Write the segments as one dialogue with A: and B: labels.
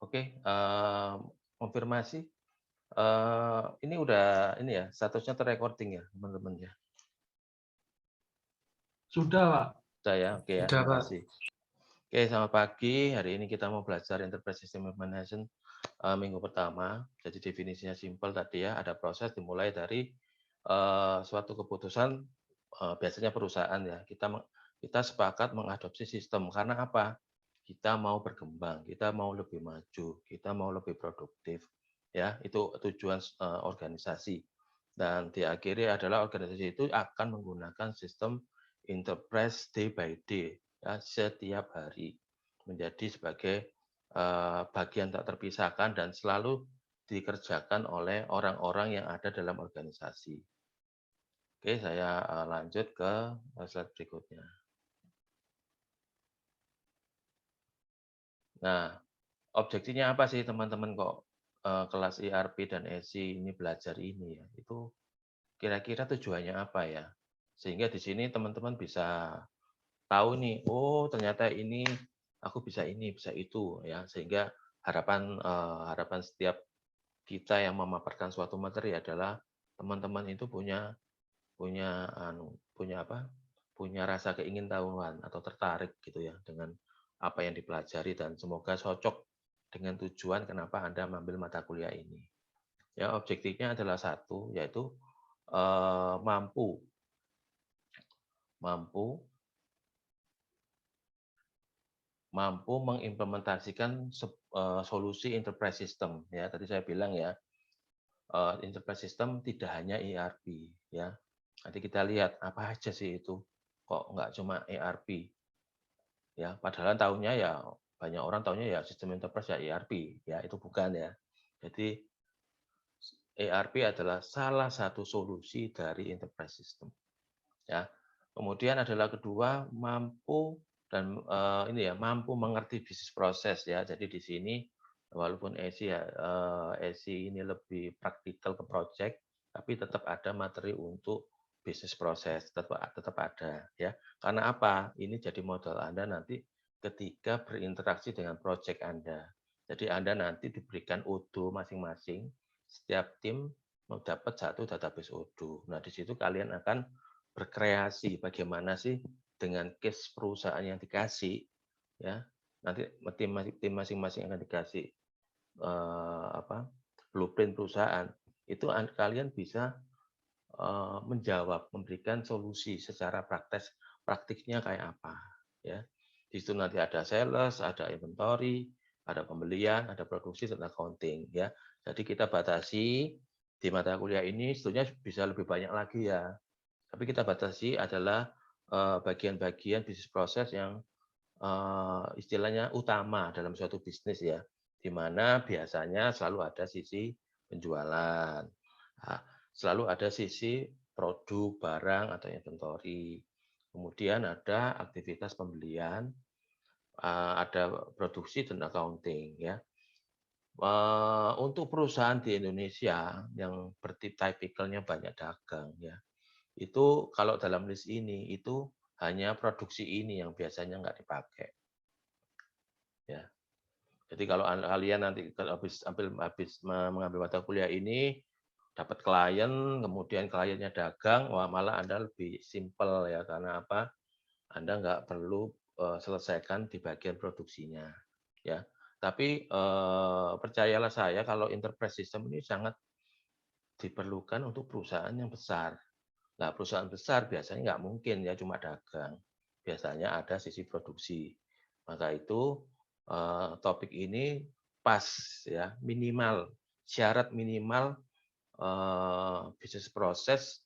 A: Oke, konfirmasi, ini udah ini ya, statusnya ter-recording ya, teman-teman ya?
B: Sudah, Pak.
A: Sudah ya? Oke ya,
B: Sudah,
A: terima
B: Pak.
A: kasih. Oke, selamat pagi. Hari ini kita mau belajar Enterprise System Implementation, minggu pertama. Jadi definisinya simpel tadi ya, ada proses dimulai dari, suatu keputusan, biasanya perusahaan ya, kita sepakat mengadopsi sistem. Karena apa? Kita mau berkembang, kita mau lebih maju, kita mau lebih produktif, ya, itu tujuan, organisasi. Dan diakhiri adalah organisasi itu akan menggunakan sistem enterprise day by day, ya, setiap hari, menjadi sebagai, bagian tak terpisahkan dan selalu dikerjakan oleh orang-orang yang ada dalam organisasi. Oke, saya, lanjut ke, slide berikutnya. Nah, objektifnya apa sih teman-teman kok, kelas ERP dan SI ini belajar ini ya, itu kira-kira tujuannya apa ya? Sehingga di sini teman-teman bisa tahu nih, oh ternyata ini aku bisa ini, bisa itu ya, sehingga harapan setiap kita yang memaparkan suatu materi adalah teman-teman itu punya punya punya apa, punya rasa keingintahuan atau tertarik gitu ya dengan apa yang dipelajari dan semoga cocok dengan tujuan kenapa Anda mengambil mata kuliah ini. Ya, objektifnya adalah satu, yaitu mampu mampu mampu mengimplementasikan solusi enterprise system ya. Tadi saya bilang ya, enterprise system tidak hanya ERP ya. Nanti kita lihat apa aja sih itu, kok nggak cuma ERP ya. Padahal tahunya ya banyak orang tahunya ya sistem enterprise ya ERP ya, itu bukan ya. Jadi ERP adalah salah satu solusi dari enterprise system ya. Kemudian adalah kedua mampu dan ini ya mampu mengerti bisnis proses ya. Jadi di sini walaupun ESI ya ESI ini lebih praktikal ke project, tapi tetap ada materi untuk bisnis proses tetap ada ya. Karena apa? Ini jadi modal Anda nanti ketika berinteraksi dengan project Anda. Jadi Anda nanti diberikan ODO masing-masing, setiap tim mendapat satu database ODO. Nah, di situ kalian akan berkreasi bagaimana sih dengan case perusahaan yang dikasih ya nanti tim masing-masing akan dikasih blueprint perusahaan itu kalian bisa menjawab memberikan solusi secara praktiknya kayak apa ya di situ nanti ada sales ada inventory ada pembelian ada produksi dan accounting ya jadi kita batasi di mata kuliah ini sebetulnya bisa lebih banyak lagi ya tapi kita batasi adalah bagian-bagian bisnis proses yang istilahnya utama dalam suatu bisnis ya, di mana biasanya selalu ada sisi penjualan, selalu ada sisi produk, barang atau inventory. Kemudian ada aktivitas pembelian, ada produksi dan accounting ya. Untuk perusahaan di Indonesia yang tipikalnya banyak dagang ya, itu kalau dalam list ini, itu hanya produksi ini yang biasanya nggak dipakai, ya. Jadi kalau kalian nanti kalau habis mengambil mata kuliah ini, dapat klien, kemudian kliennya dagang, wah malah Anda lebih simpel ya, karena apa? Anda nggak perlu selesaikan di bagian produksinya, ya. Tapi percayalah saya kalau enterprise system ini sangat diperlukan untuk perusahaan yang besar. Nah, perusahaan besar biasanya nggak mungkin ya cuma dagang. Biasanya ada sisi produksi. Maka itu topik ini pas ya, minimal syarat minimal bisnis proses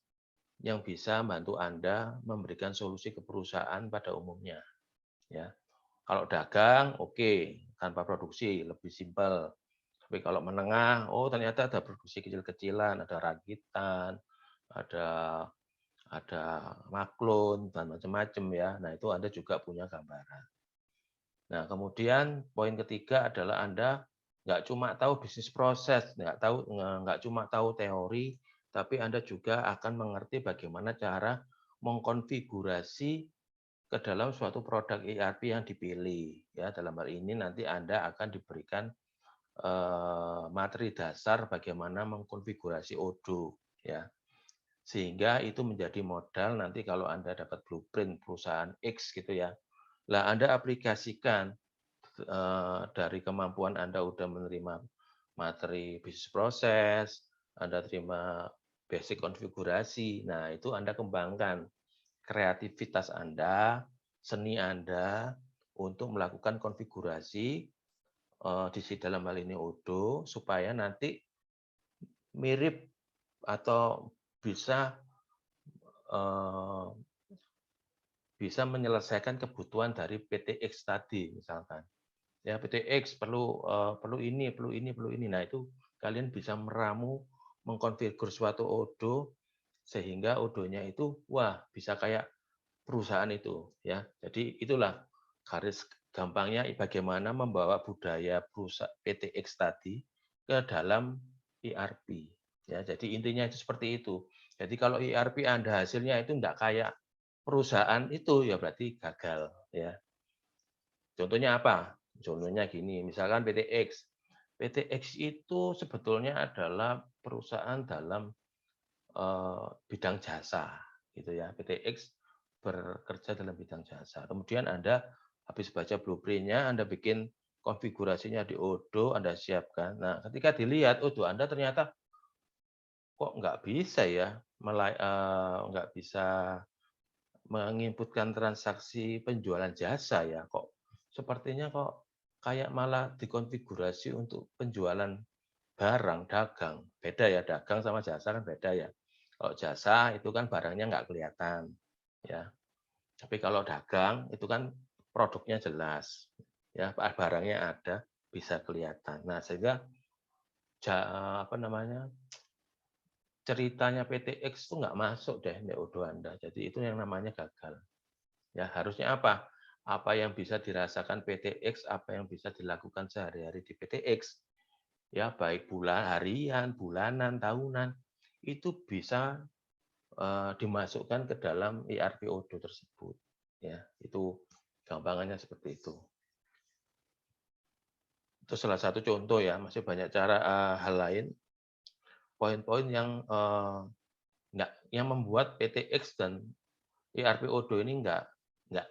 A: yang bisa membantu Anda memberikan solusi ke perusahaan pada umumnya. Ya, kalau dagang oke, tanpa produksi lebih simpel. Tapi kalau menengah, oh ternyata ada produksi kecil-kecilan, ada rakitan, ada maklun dan macam-macam ya. Nah, itu Anda juga punya gambaran. Nah, kemudian poin ketiga adalah Anda nggak cuma tahu bisnis proses, nggak cuma tahu teori, tapi Anda juga akan mengerti bagaimana cara mengkonfigurasi ke dalam suatu produk ERP yang dipilih. Ya, dalam hal ini nanti Anda akan diberikan materi dasar bagaimana mengkonfigurasi Odoo ya. Sehingga itu menjadi modal nanti kalau Anda dapat blueprint perusahaan X gitu ya. Lah Anda aplikasikan dari kemampuan Anda udah menerima materi bisnis proses, Anda terima basic konfigurasi. Nah, itu Anda kembangkan kreativitas Anda, seni Anda untuk melakukan konfigurasi dalam hal ini Odoo supaya nanti mirip atau bisa eh, bisa menyelesaikan kebutuhan dari PT X tadi misalkan. Ya PT X perlu ini, perlu ini, perlu ini. Nah, itu kalian bisa meramu mengkonfigur suatu Odoo sehingga Odoo-nya itu wah bisa kayak perusahaan itu ya. Jadi itulah garis gampangnya bagaimana membawa budaya perusahaan PT X tadi ke dalam ERP. Ya, jadi intinya itu seperti itu. Jadi kalau ERP Anda hasilnya itu enggak kayak perusahaan itu ya berarti gagal ya. Contohnya apa? Contohnya gini, misalkan PT X. PT X itu sebetulnya adalah perusahaan dalam bidang jasa, gitu ya. PT X bekerja dalam bidang jasa. Kemudian Anda habis baca blueprint-nya, Anda bikin konfigurasinya di Odoo, Anda siapkan. Nah, ketika dilihat Odoo Anda ternyata kok nggak bisa ya, nggak bisa menginputkan transaksi penjualan jasa ya, kok sepertinya kok kayak malah dikonfigurasi untuk penjualan barang, dagang. Beda ya, dagang sama jasa kan beda ya. Kalau jasa itu kan barangnya nggak kelihatan, ya. Tapi kalau dagang itu kan produknya jelas, ya barangnya ada, bisa kelihatan. Nah sehingga apa namanya ceritanya PT X itu nggak masuk deh di Odoo Anda. Jadi itu yang namanya gagal. Ya, harusnya apa? Apa yang bisa dirasakan PT X, apa yang bisa dilakukan sehari-hari di PT X, ya baik harian, bulanan, tahunan, itu bisa dimasukkan ke dalam ERP Odoo tersebut. Ya, itu gampangannya seperti itu. Itu salah satu contoh ya, masih banyak cara hal lain, poin-poin yang membuat PT X dan ERP Odoo ini nggak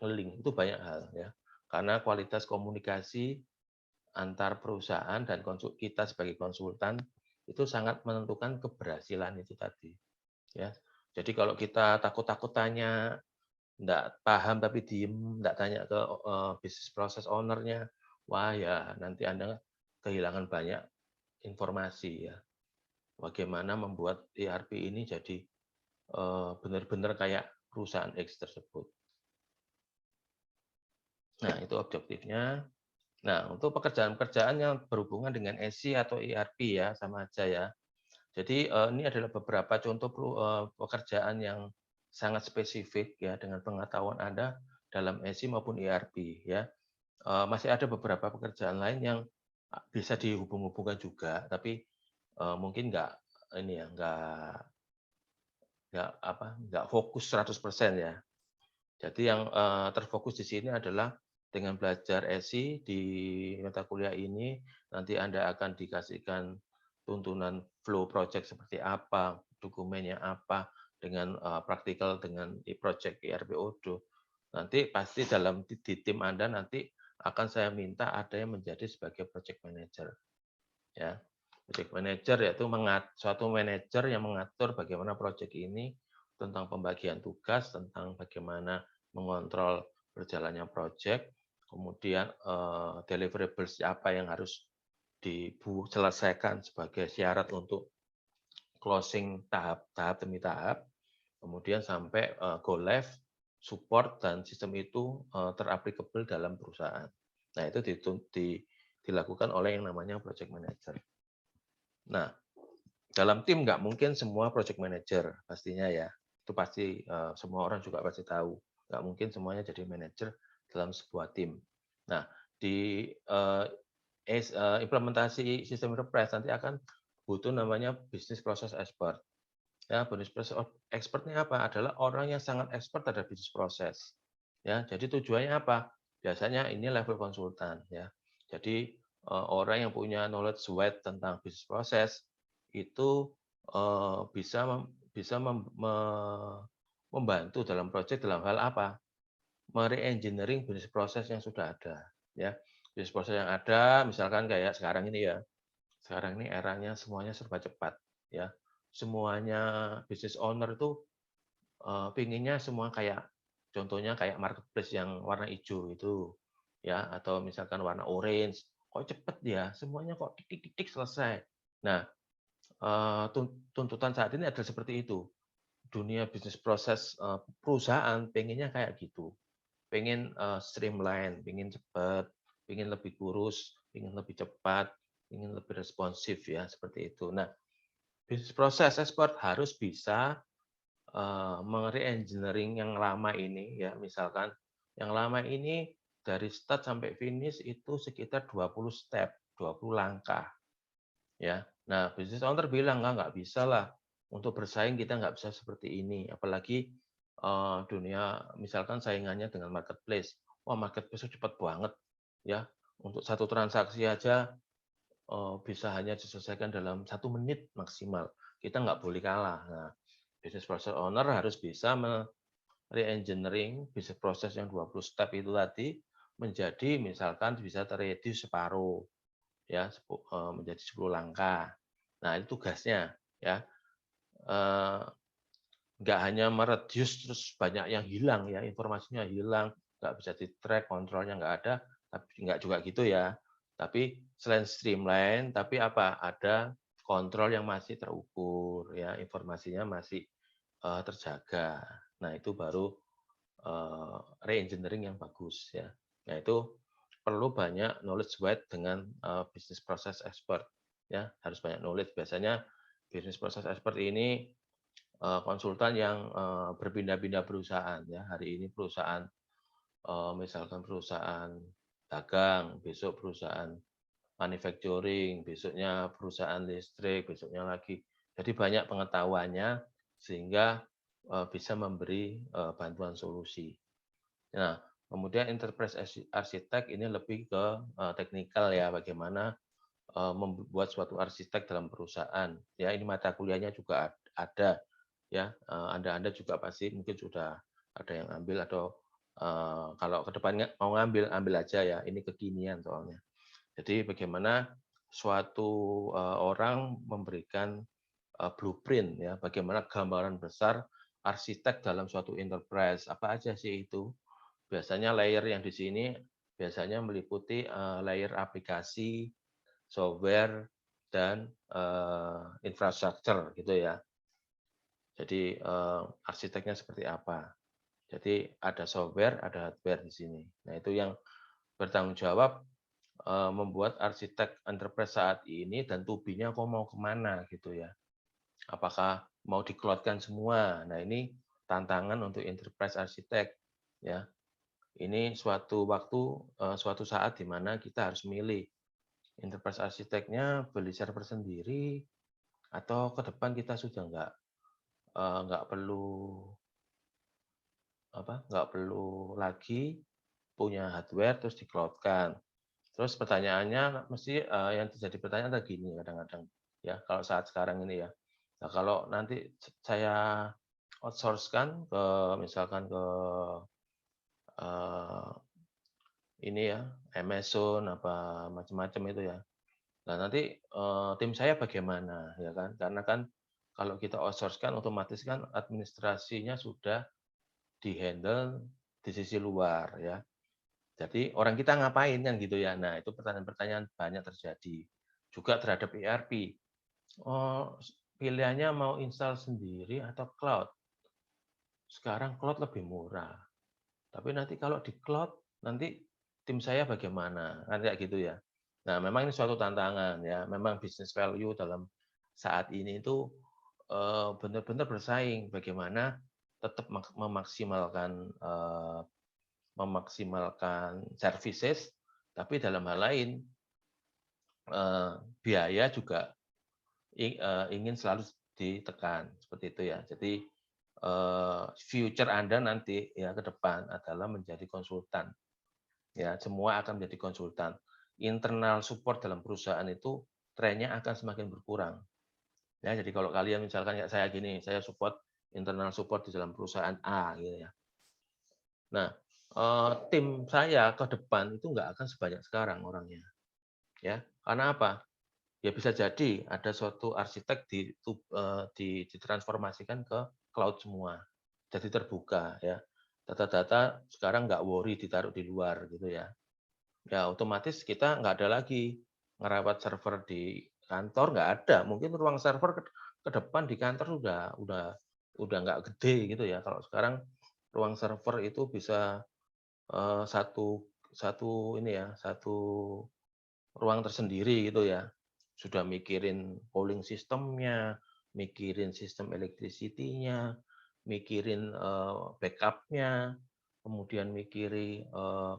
A: ngeling, itu banyak hal ya. Karena kualitas komunikasi antar perusahaan dan kita sebagai konsultan itu sangat menentukan keberhasilan itu tadi ya. Jadi kalau kita takut-takut tanya, enggak paham tapi diem, enggak tanya ke bisnis proses owner-nya, wah ya nanti Anda kehilangan banyak informasi ya. Bagaimana membuat ERP ini jadi benar-benar kayak perusahaan X tersebut. Nah, itu objektifnya. Nah, untuk pekerjaan-pekerjaan yang berhubungan dengan SI atau ERP ya, sama aja ya. Jadi ini adalah beberapa contoh pekerjaan yang sangat spesifik ya dengan pengetahuan Anda dalam SI maupun ERP ya. Masih ada beberapa pekerjaan lain yang bisa dihubung-hubungkan juga, tapi mungkin nggak ini ya, nggak fokus 100% ya. Jadi yang terfokus di sini adalah dengan belajar SI di mata kuliah ini, nanti Anda akan dikasihkan tuntunan flow project seperti apa, dokumennya apa, dengan praktikal dengan project ERP Odoo. Nanti pasti dalam di tim Anda nanti akan saya minta ada yang menjadi sebagai project manager. Ya, project manager yaitu suatu manajer yang mengatur bagaimana project ini tentang pembagian tugas, tentang bagaimana mengontrol berjalannya project, kemudian deliverables apa yang harus diselesaikan sebagai syarat untuk closing tahap demi tahap, kemudian sampai go live, support dan sistem itu terapplicable dalam perusahaan. Nah, itu dilakukan oleh yang namanya project manager. Nah, dalam tim nggak mungkin semua project manager pastinya ya. Itu pasti semua orang juga pasti tahu. Nggak mungkin semuanya jadi manajer dalam sebuah tim. Nah, di implementasi sistem enterprise nanti akan butuh namanya business process expert. Ya, business process expertnya apa? Adalah orang yang sangat expert terhadap business process. Ya, jadi tujuannya apa? Biasanya ini level konsultan ya. Jadi orang yang punya knowledge wide tentang bisnis proses itu, bisa membantu dalam proyek dalam hal apa? Me-re-engineering bisnis proses yang sudah ada, ya. Bisnis proses yang ada misalkan kayak sekarang ini ya, sekarang ini eranya semuanya serba cepat, ya. Semuanya business owner itu, pengennya semua kayak contohnya kayak marketplace yang warna hijau itu, ya, atau misalkan warna orange, "Kok cepet ya? Semuanya kok tik tik tik tik selesai." Nah, tuntutan saat ini adalah seperti itu. Dunia bisnis proses, perusahaan pengennya kayak gitu. Pengen, streamline, pengen cepat, pengen lebih kurus, pengen lebih cepat, pengen lebih responsif ya, seperti itu. Nah, bisnis proses expert harus bisa, me-re-engineering yang lama ini ya, misalkan yang lama ini dari start sampai finish itu sekitar 20 step, 20 langkah ya. Nah, business owner bilang, nggak bisa lah, untuk bersaing kita nggak bisa seperti ini." Apalagi, dunia misalkan saingannya dengan marketplace. Wah, marketplace itu cepat banget ya, untuk satu transaksi aja, bisa hanya diselesaikan dalam 1 menit maksimal. Kita nggak boleh kalah. Nah, business process owner harus bisa re-engineering bisnis proses yang 20 step itu tadi menjadi misalkan bisa ter-reduce separuh ya, menjadi 10 langkah. Nah, itu tugasnya ya. Eee, nggak hanya me-reduce terus banyak yang hilang ya, informasinya hilang, nggak bisa di-track, kontrolnya nggak ada, tapi nggak juga gitu ya. Tapi selain streamline, tapi apa, ada kontrol yang masih terukur ya, informasinya masih, terjaga. Nah, itu baru, re-engineering yang bagus ya. Nah, itu perlu banyak knowledge wide dengan, business process expert ya, harus banyak knowledge. Biasanya business process expert ini, konsultan yang, berpindah-pindah perusahaan ya. Hari ini perusahaan, misalkan perusahaan dagang, besok perusahaan manufacturing, besoknya perusahaan listrik, besoknya lagi. Jadi banyak pengetahuannya sehingga, bisa memberi, bantuan solusi. Nah, kemudian enterprise arsitek ini lebih ke, teknikal ya, bagaimana, membuat suatu arsitek dalam perusahaan. Ya, ini mata kuliahnya juga ada ya, Anda juga pasti mungkin sudah ada yang ambil atau, kalau ke depannya mau ngambil, ambil aja ya, ini kekinian soalnya. Jadi bagaimana suatu, orang memberikan, blueprint ya, bagaimana gambaran besar arsitek dalam suatu enterprise, apa aja sih itu. Biasanya layer yang di sini biasanya meliputi, layer aplikasi, software, dan, infrastruktur gitu ya. Jadi, arsiteknya seperti apa. Jadi ada software, ada hardware di sini. Nah, itu yang bertanggung jawab, membuat arsitek enterprise saat ini dan to-be-nya kok mau kemana gitu ya. Apakah mau di-cloud-kan semua? Nah, ini tantangan untuk enterprise arsitek ya. Ini suatu waktu, suatu saat di mana kita harus milih enterprise arsiteknya beli server sendiri atau ke depan kita sudah nggak perlu nggak perlu lagi punya hardware terus di-cloud-kan. Terus pertanyaannya mesti, yang terjadi pertanyaan adalah gini kadang-kadang ya, kalau saat sekarang ini ya. Nah, kalau nanti saya outsource-kan ke misalkan ke, eee, ini ya, Amazon apa macam-macam itu ya. Nah, nanti, tim saya bagaimana ya kan, karena kan kalau kita outsource-kan otomatis kan administrasinya sudah di-handle di sisi luar ya. Jadi orang kita ngapain kan gitu ya. Nah, itu pertanyaan-pertanyaan banyak terjadi. Juga terhadap ERP. Oh, pilihannya mau install sendiri atau cloud. Sekarang cloud lebih murah. Tapi nanti kalau di cloud, nanti tim saya bagaimana? Kan kayak gitu ya. Nah, memang ini suatu tantangan ya. Memang business value dalam saat ini itu, benar-benar bersaing. Bagaimana tetap memaksimalkan, services, tapi dalam hal lain, eee, biaya juga ingin selalu ditekan, seperti itu ya. Jadi, future Anda nanti ya ke depan adalah menjadi konsultan, ya semua akan menjadi konsultan. internal support dalam perusahaan itu trennya akan semakin berkurang. Ya, jadi kalau kalian misalkan kayak saya gini, saya internal support di dalam perusahaan A gitu ya. Nah, tim saya ke depan itu nggak akan sebanyak sekarang orangnya, ya. Karena apa? Ya bisa jadi ada suatu arsitek ditransformasikan ke cloud semua. Jadi terbuka ya. Data-data sekarang nggak worry ditaruh di luar gitu ya. Ya otomatis kita nggak ada lagi ngerawat server di kantor, nggak ada. Mungkin ruang server ke depan di kantor udah nggak gede gitu ya. Kalau sekarang ruang server itu bisa satu satu ini ya, satu ruang tersendiri gitu ya. Sudah mikirin polling sistemnya, mikirin sistem electricity-nya, mikirin backup-nya, kemudian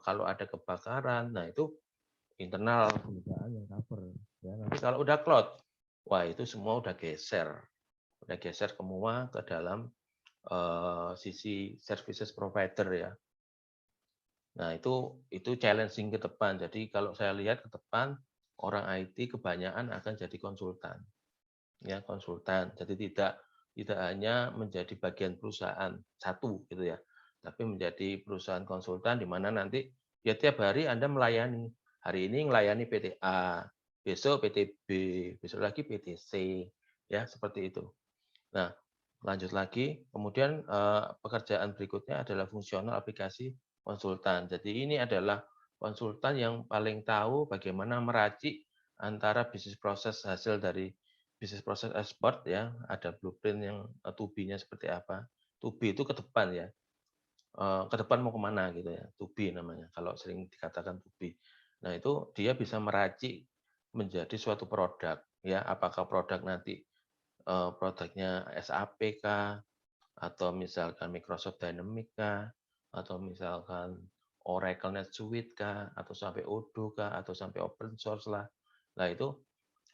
A: kalau ada kebakaran. Nah, itu internal perusahaan yang cover. Ya, nanti kalau udah cloud, wah itu semua udah geser semua ke dalam sisi services provider ya. Nah, itu challenging ke depan. Jadi kalau saya lihat ke depan, orang IT kebanyakan akan jadi konsultan. Ya, konsultan. Jadi tidak hanya menjadi bagian perusahaan satu gitu ya, tapi menjadi perusahaan konsultan di mana nanti ya tiap hari Anda melayani. Hari ini melayani PT A, besok PT B, besok lagi PT C, ya seperti itu. Nah, lanjut lagi, kemudian pekerjaan berikutnya adalah fungsional aplikasi konsultan. Jadi ini adalah konsultan yang paling tahu bagaimana meracik antara bisnis proses hasil dari bisnis proses ekspor ya, ada blueprint yang to be-nya seperti apa. To be itu ke depan ya, ke depan mau kemana gitu ya, to be namanya, kalau sering dikatakan to be. Nah itu dia bisa meracik menjadi suatu produk ya, apakah produk nanti produknya SAP kah, atau misalkan Microsoft Dynamics kah, atau misalkan Oracle NetSuite kah, atau sampai Odoo kah, atau sampai open source lah. Nah itu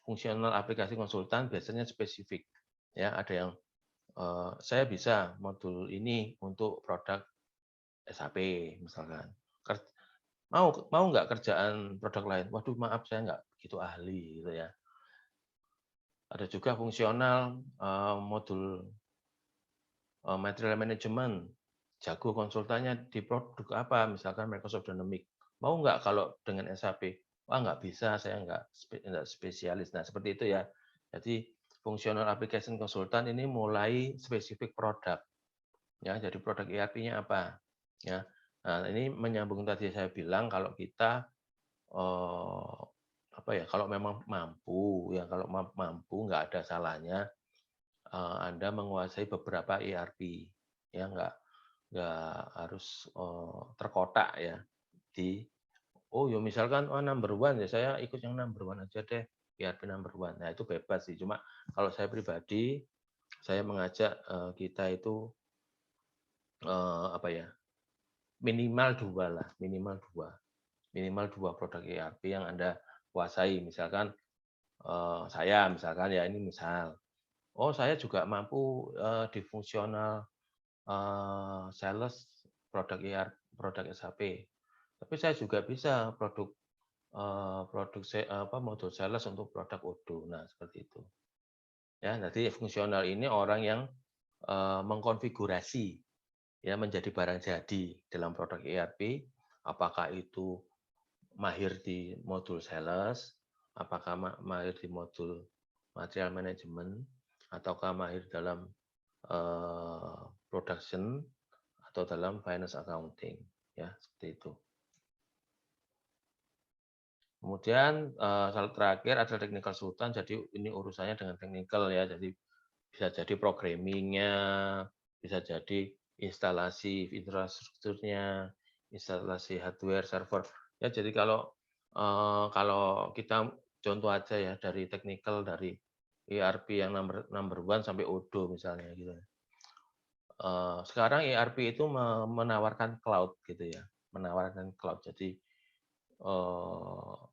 A: fungsional aplikasi konsultan biasanya spesifik. Ya, ada yang saya bisa modul ini untuk produk SAP misalkan. Mau nggak kerjaan produk lain? Waduh maaf saya nggak begitu ahli gitu ya. Ada juga fungsional modul material management, jago konsultannya di produk apa, misalkan Microsoft Dynamics. Mau nggak kalau dengan SAP? Wah nggak bisa, saya nggak spesialis. Nah seperti itu ya. Jadi fungsional application consultant ini mulai spesifik produk. Ya, jadi produk ERP-nya apa? Ya. Nah, ini menyambung tadi saya bilang kalau kita eh, apa ya? Kalau memang mampu, ya kalau mampu nggak ada salahnya Anda menguasai beberapa ERP, ya nggak harus terkotak ya di oh ya misalkan oh number one ya saya ikut yang number one aja deh ERP number one. Nah itu bebas sih. Cuma kalau saya pribadi saya mengajak kita itu apa ya minimal dua lah minimal dua produk ERP yang Anda kuasai. Misalkan saya misalkan ya ini misal oh saya juga mampu di fungsional sales produk produk SAP. Tapi saya juga bisa modul sales untuk produk Odoo. Nah, seperti itu. Ya, nanti fungsional ini orang yang mengkonfigurasi ya menjadi barang jadi dalam produk ERP, apakah itu mahir di modul sales, apakah mahir di modul material management, ataukah mahir dalam production atau dalam finance accounting ya seperti itu. Kemudian terakhir ada technical consultant, jadi ini urusannya dengan technical ya, jadi bisa jadi programmingnya, bisa jadi instalasi infrastrukturnya, instalasi hardware server. Ya jadi kalau kita contoh aja ya dari technical dari ERP yang number one sampai Odoo misalnya gitu. Sekarang ERP itu menawarkan cloud gitu ya, menawarkan cloud. Jadi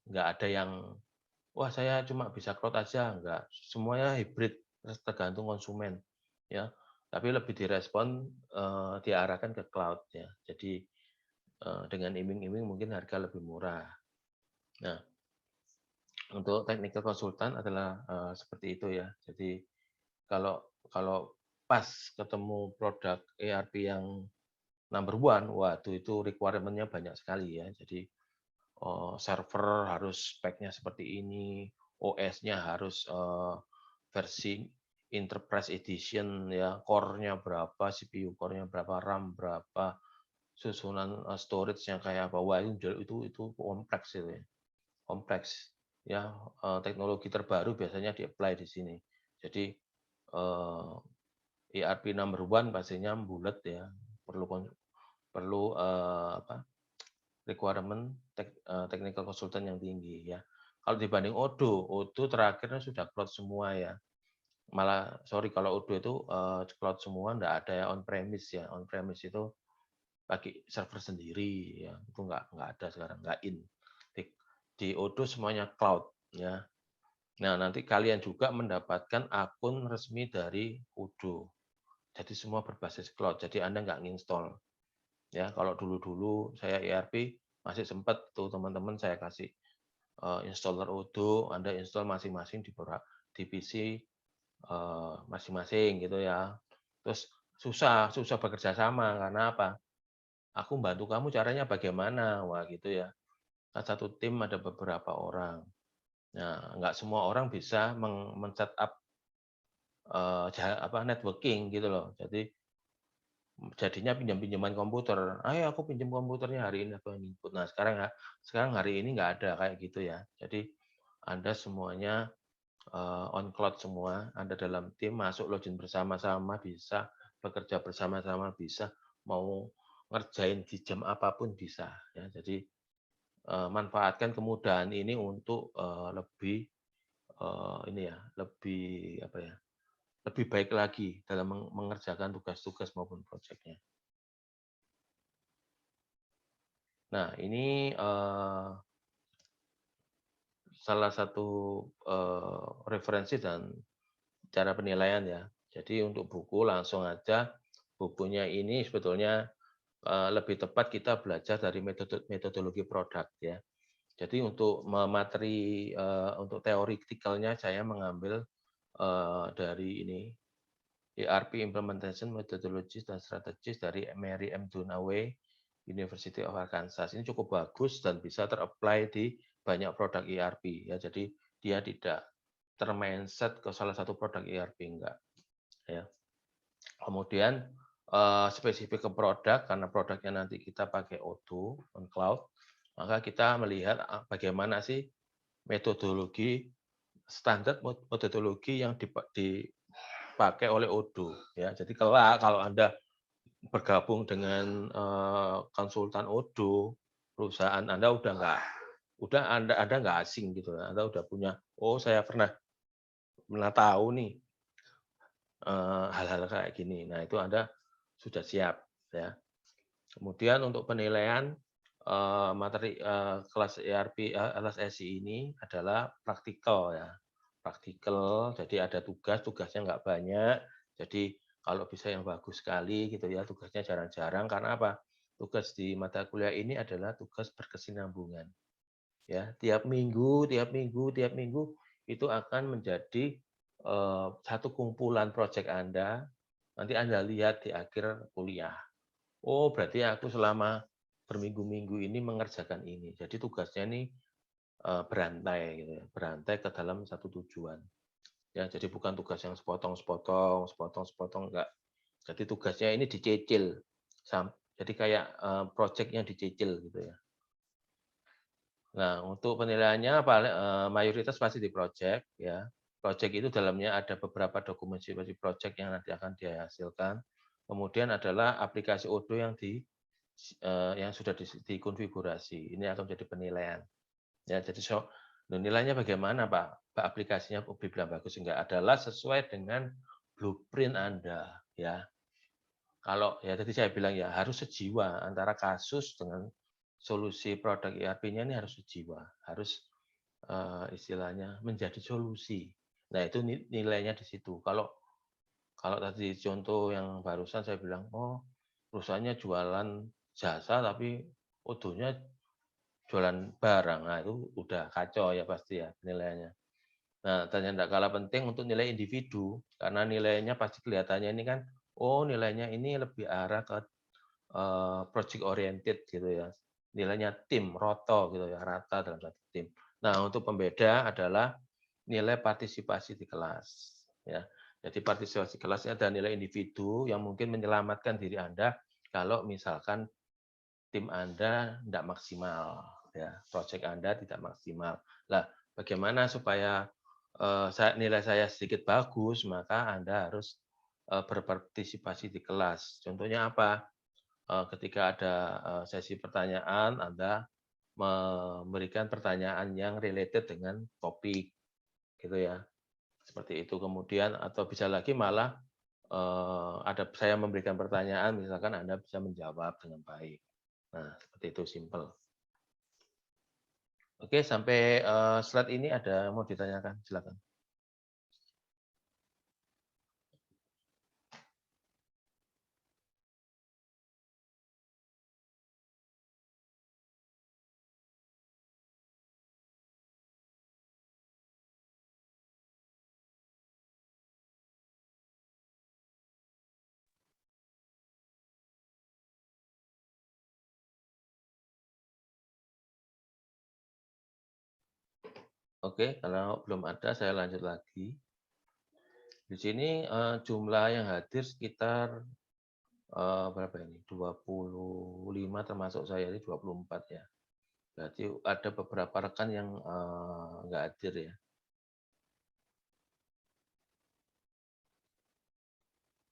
A: nggak ada yang wah saya cuma bisa cloud aja, enggak. Semuanya hibrid, tergantung konsumen ya. Tapi lebih direspon diarahkan ke cloud ya. Jadi dengan iming-iming mungkin harga lebih murah. Nah, Untuk technical consultant adalah, seperti itu ya. Jadi kalau kalau pas ketemu produk ERP yang number one, waduh itu requirement-nya banyak sekali ya. Jadi, server harus speknya seperti ini, OS-nya harus, versi Enterprise Edition ya, core-nya berapa, CPU core-nya berapa, RAM berapa, susunan, storage-nya kayak apa. Wah, itu kompleks itu ya, kompleks ya, teknologi terbaru biasanya di-apply di sini. Jadi, eee, ERP number one pastinya bulet ya, perlu perlu, apa, requirement technical consultant yang tinggi ya. Kalau dibanding Odoo, Odoo terakhirnya sudah cloud semua ya. Malah sorry kalau Odoo itu, cloud semua nggak ada ya on premise ya. On premise itu pakai server sendiri ya, itu nggak ada sekarang, nggak in. Di di Odoo semuanya cloud ya. Nah, nanti kalian juga mendapatkan akun resmi dari Odoo. Jadi semua berbasis cloud, jadi Anda nggak nginstall. Ya, kalau dulu-dulu saya ERP masih sempat tuh teman-teman saya kasih, installer Odoo, Anda install masing-masing di PC, masing-masing gitu ya. Terus susah susah bekerja sama karena apa? "Aku bantu kamu caranya bagaimana?" Wah gitu ya. Kan satu tim ada beberapa orang. Nah, nggak semua orang bisa men-setup, networking gitu loh. Jadi jadinya pinjam-pinjaman komputer, "Ayo aku pinjam komputernya hari ini aku input." Nah sekarang hari ini nggak ada kayak gitu ya. Jadi Anda semuanya, on cloud semua, Anda dalam tim masuk login bersama-sama bisa, bekerja bersama-sama bisa, mau ngerjain di jam apapun bisa ya. Jadi, manfaatkan kemudahan ini untuk, lebih, ini ya, lebih apa ya, lebih baik lagi dalam mengerjakan tugas-tugas maupun projeknya. Nah, ini, salah satu, referensi dan cara penilaian ya. Jadi untuk buku langsung aja, bukunya ini sebetulnya, lebih tepat kita belajar dari metodologi produk ya. Jadi untuk materi, untuk theoretical-nya saya mengambil, dari ini, ERP Implementation Methodologies dan Strategies dari Mary M. Dunaway, University of Arkansas. Ini cukup bagus dan bisa ter-apply di banyak produk ERP ya. Jadi dia tidak ter-mindset ke salah satu produk ERP, enggak ya. Kemudian, spesifik ke produk, karena produknya nanti kita pakai Odoo on cloud, maka kita melihat, bagaimana sih metodologi standar metodologi yang dipakai oleh Odoo ya. Jadi kelak kalau Anda bergabung dengan, konsultan Odoo, perusahaan Anda udah Anda nggak asing gitu, Anda udah punya, "Oh saya pernah tahu nih, hal-hal kayak gini." Nah itu Anda sudah siap ya. Kemudian untuk penilaian, materi, kelas ERP, kelas SI ini adalah praktikal ya. Praktikal, jadi ada tugasnya nggak banyak, jadi kalau bisa yang bagus sekali gitu ya, tugasnya jarang-jarang, karena apa? Tugas di mata kuliah ini adalah tugas berkesinambungan, ya. Tiap minggu tiap minggu itu akan menjadi, satu kumpulan project Anda, nanti Anda lihat di akhir kuliah. Oh, berarti aku selama berminggu-minggu ini mengerjakan ini. Jadi tugasnya ini, berantai gitu ya, berantai ke dalam satu tujuan. Ya, jadi bukan tugas yang sepotong, enggak. Jadi tugasnya ini dicicil, jadi kayak, project yang dicicil gitu ya. Nah, untuk penilaiannya mayoritas pasti di project ya. Project itu dalamnya ada beberapa dokumentasi project yang nanti akan dihasilkan. Kemudian adalah aplikasi Odoo yang sudah dikonfigurasi. Ini akan menjadi penilaian. Ya, jadi nilainya bagaimana, Pak? Pak aplikasinya bilang bagus enggak? Adalah sesuai dengan blueprint Anda ya. Kalau ya tadi saya bilang ya harus sejiwa antara kasus dengan solusi produk ERP-nya ini harus sejiwa, harus, istilahnya menjadi solusi. Nah itu nilainya di situ. Kalau kalau tadi contoh yang barusan saya bilang, oh perusahaannya jualan jasa tapi odoo jualan barang, nah itu udah kacau ya pasti ya penilaiannya. Nah, dan yang tidak kalah penting untuk nilai individu, karena nilainya pasti kelihatannya ini kan, oh nilainya ini lebih arah ke project oriented gitu ya. Nilainya tim, roto gitu ya, rata dalam satu tim. Nah, untuk pembeda adalah nilai partisipasi di kelas ya. Jadi partisipasi kelasnya ada nilai individu yang mungkin menyelamatkan diri Anda kalau misalkan tim Anda tidak maksimal ya, project Anda tidak maksimal. Lah, bagaimana supaya nilai saya sedikit bagus, maka Anda harus berpartisipasi di kelas. Contohnya apa? Ketika ada sesi pertanyaan, Anda memberikan pertanyaan yang related dengan topik, gitu ya. Seperti itu. Kemudian atau bisa lagi malah ada saya memberikan pertanyaan, misalkan Anda bisa menjawab dengan baik. Nah, seperti itu simple. Oke, sampai slide ini ada mau ditanyakan, silakan. Oke, kalau belum ada saya lanjut lagi. Di sini jumlah yang hadir sekitar berapa ini? 25 termasuk saya ini 24 ya. Berarti ada beberapa rekan yang nggak hadir ya.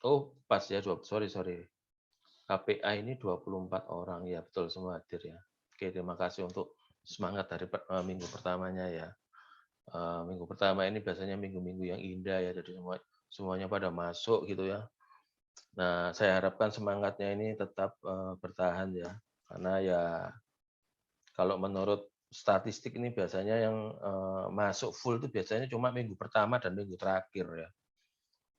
A: Oh, pas ya, sorry. KPA ini 24 orang, ya betul semua hadir ya. Oke, terima kasih untuk semangat dari minggu pertamanya ya. Minggu pertama ini biasanya minggu-minggu yang indah ya, jadi semuanya pada masuk gitu ya. Nah, saya harapkan semangatnya ini tetap bertahan ya, karena ya kalau menurut statistik ini biasanya yang masuk full itu biasanya cuma minggu pertama dan minggu terakhir ya.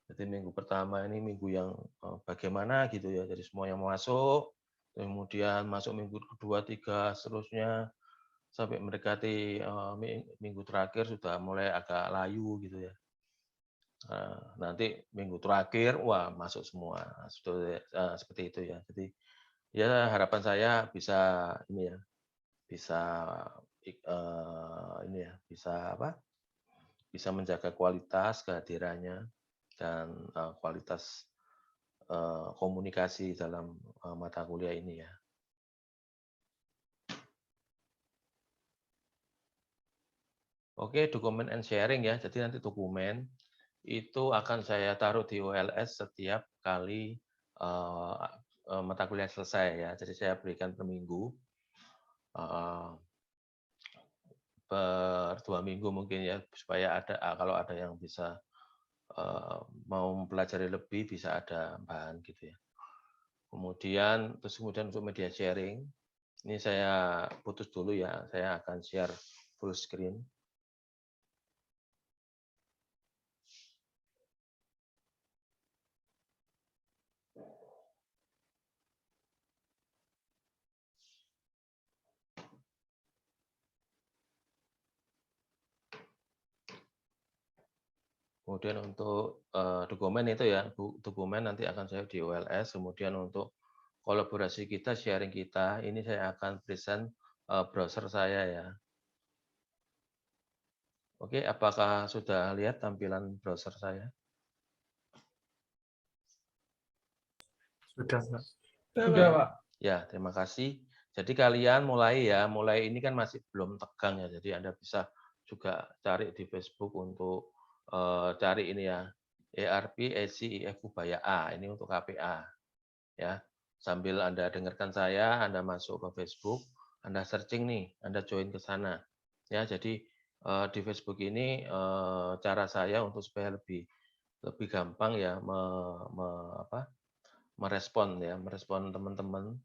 A: Jadi minggu pertama ini minggu yang bagaimana gitu ya, jadi semua yang masuk, kemudian masuk minggu kedua, tiga, seterusnya sampai mendekati minggu terakhir sudah mulai agak layu gitu ya. Nanti minggu terakhir, wah masuk semua, seperti itu ya. Jadi ya harapan saya bisa ini ya, bisa ini ya, bisa apa? Bisa menjaga kualitas kehadirannya dan kualitas komunikasi dalam mata kuliah ini ya. Oke, dokumen and sharing ya. Jadi nanti dokumen itu akan saya taruh di OLS setiap kali mata kuliah selesai ya. Jadi saya berikan per minggu, per 2 minggu mungkin ya, supaya ada kalau ada yang bisa mau mempelajari lebih bisa ada bahan gitu ya. Kemudian untuk media sharing, ini saya putus dulu ya, saya akan share full screen. Kemudian untuk dokumen itu ya, dokumen nanti akan saya di OLS. Kemudian untuk kolaborasi kita, sharing kita, ini saya akan present browser saya ya. Oke, apakah sudah lihat tampilan browser saya?
B: Sudah, Pak. Sudah, Pak.
A: Ya, terima kasih. Jadi kalian mulai ya, mulai ini kan masih belum tegang ya. Jadi Anda bisa juga cari di Facebook untuk cari ini ya, ERP, ESI, IF, Ubaya A. Ini untuk KPA. Ya, sambil Anda dengarkan saya, Anda masuk ke Facebook, Anda searching nih, Anda join ke sana. Ya, jadi di Facebook ini cara saya untuk supaya lebih gampang ya merespon teman-teman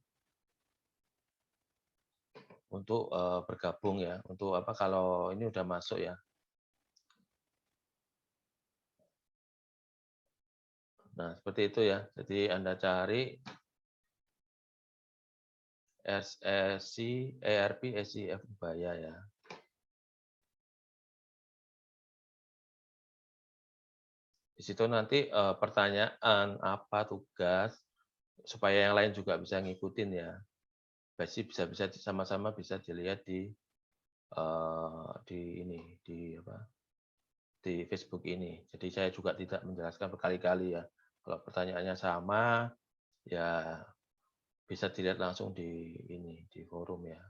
A: untuk bergabung ya, untuk apa kalau ini udah masuk ya. Nah, seperti itu ya. Jadi Anda cari SSI, ERP, SIF Ubaya ya. Di situ nanti, pertanyaan, apa, tugas, supaya yang lain juga bisa ngikutin ya. Pasti bisa sama-sama bisa dilihat di ini, di apa, di Facebook ini. Jadi saya juga tidak menjelaskan berkali-kali ya. Kalau pertanyaannya sama, ya bisa dilihat langsung di ini, di forum ya.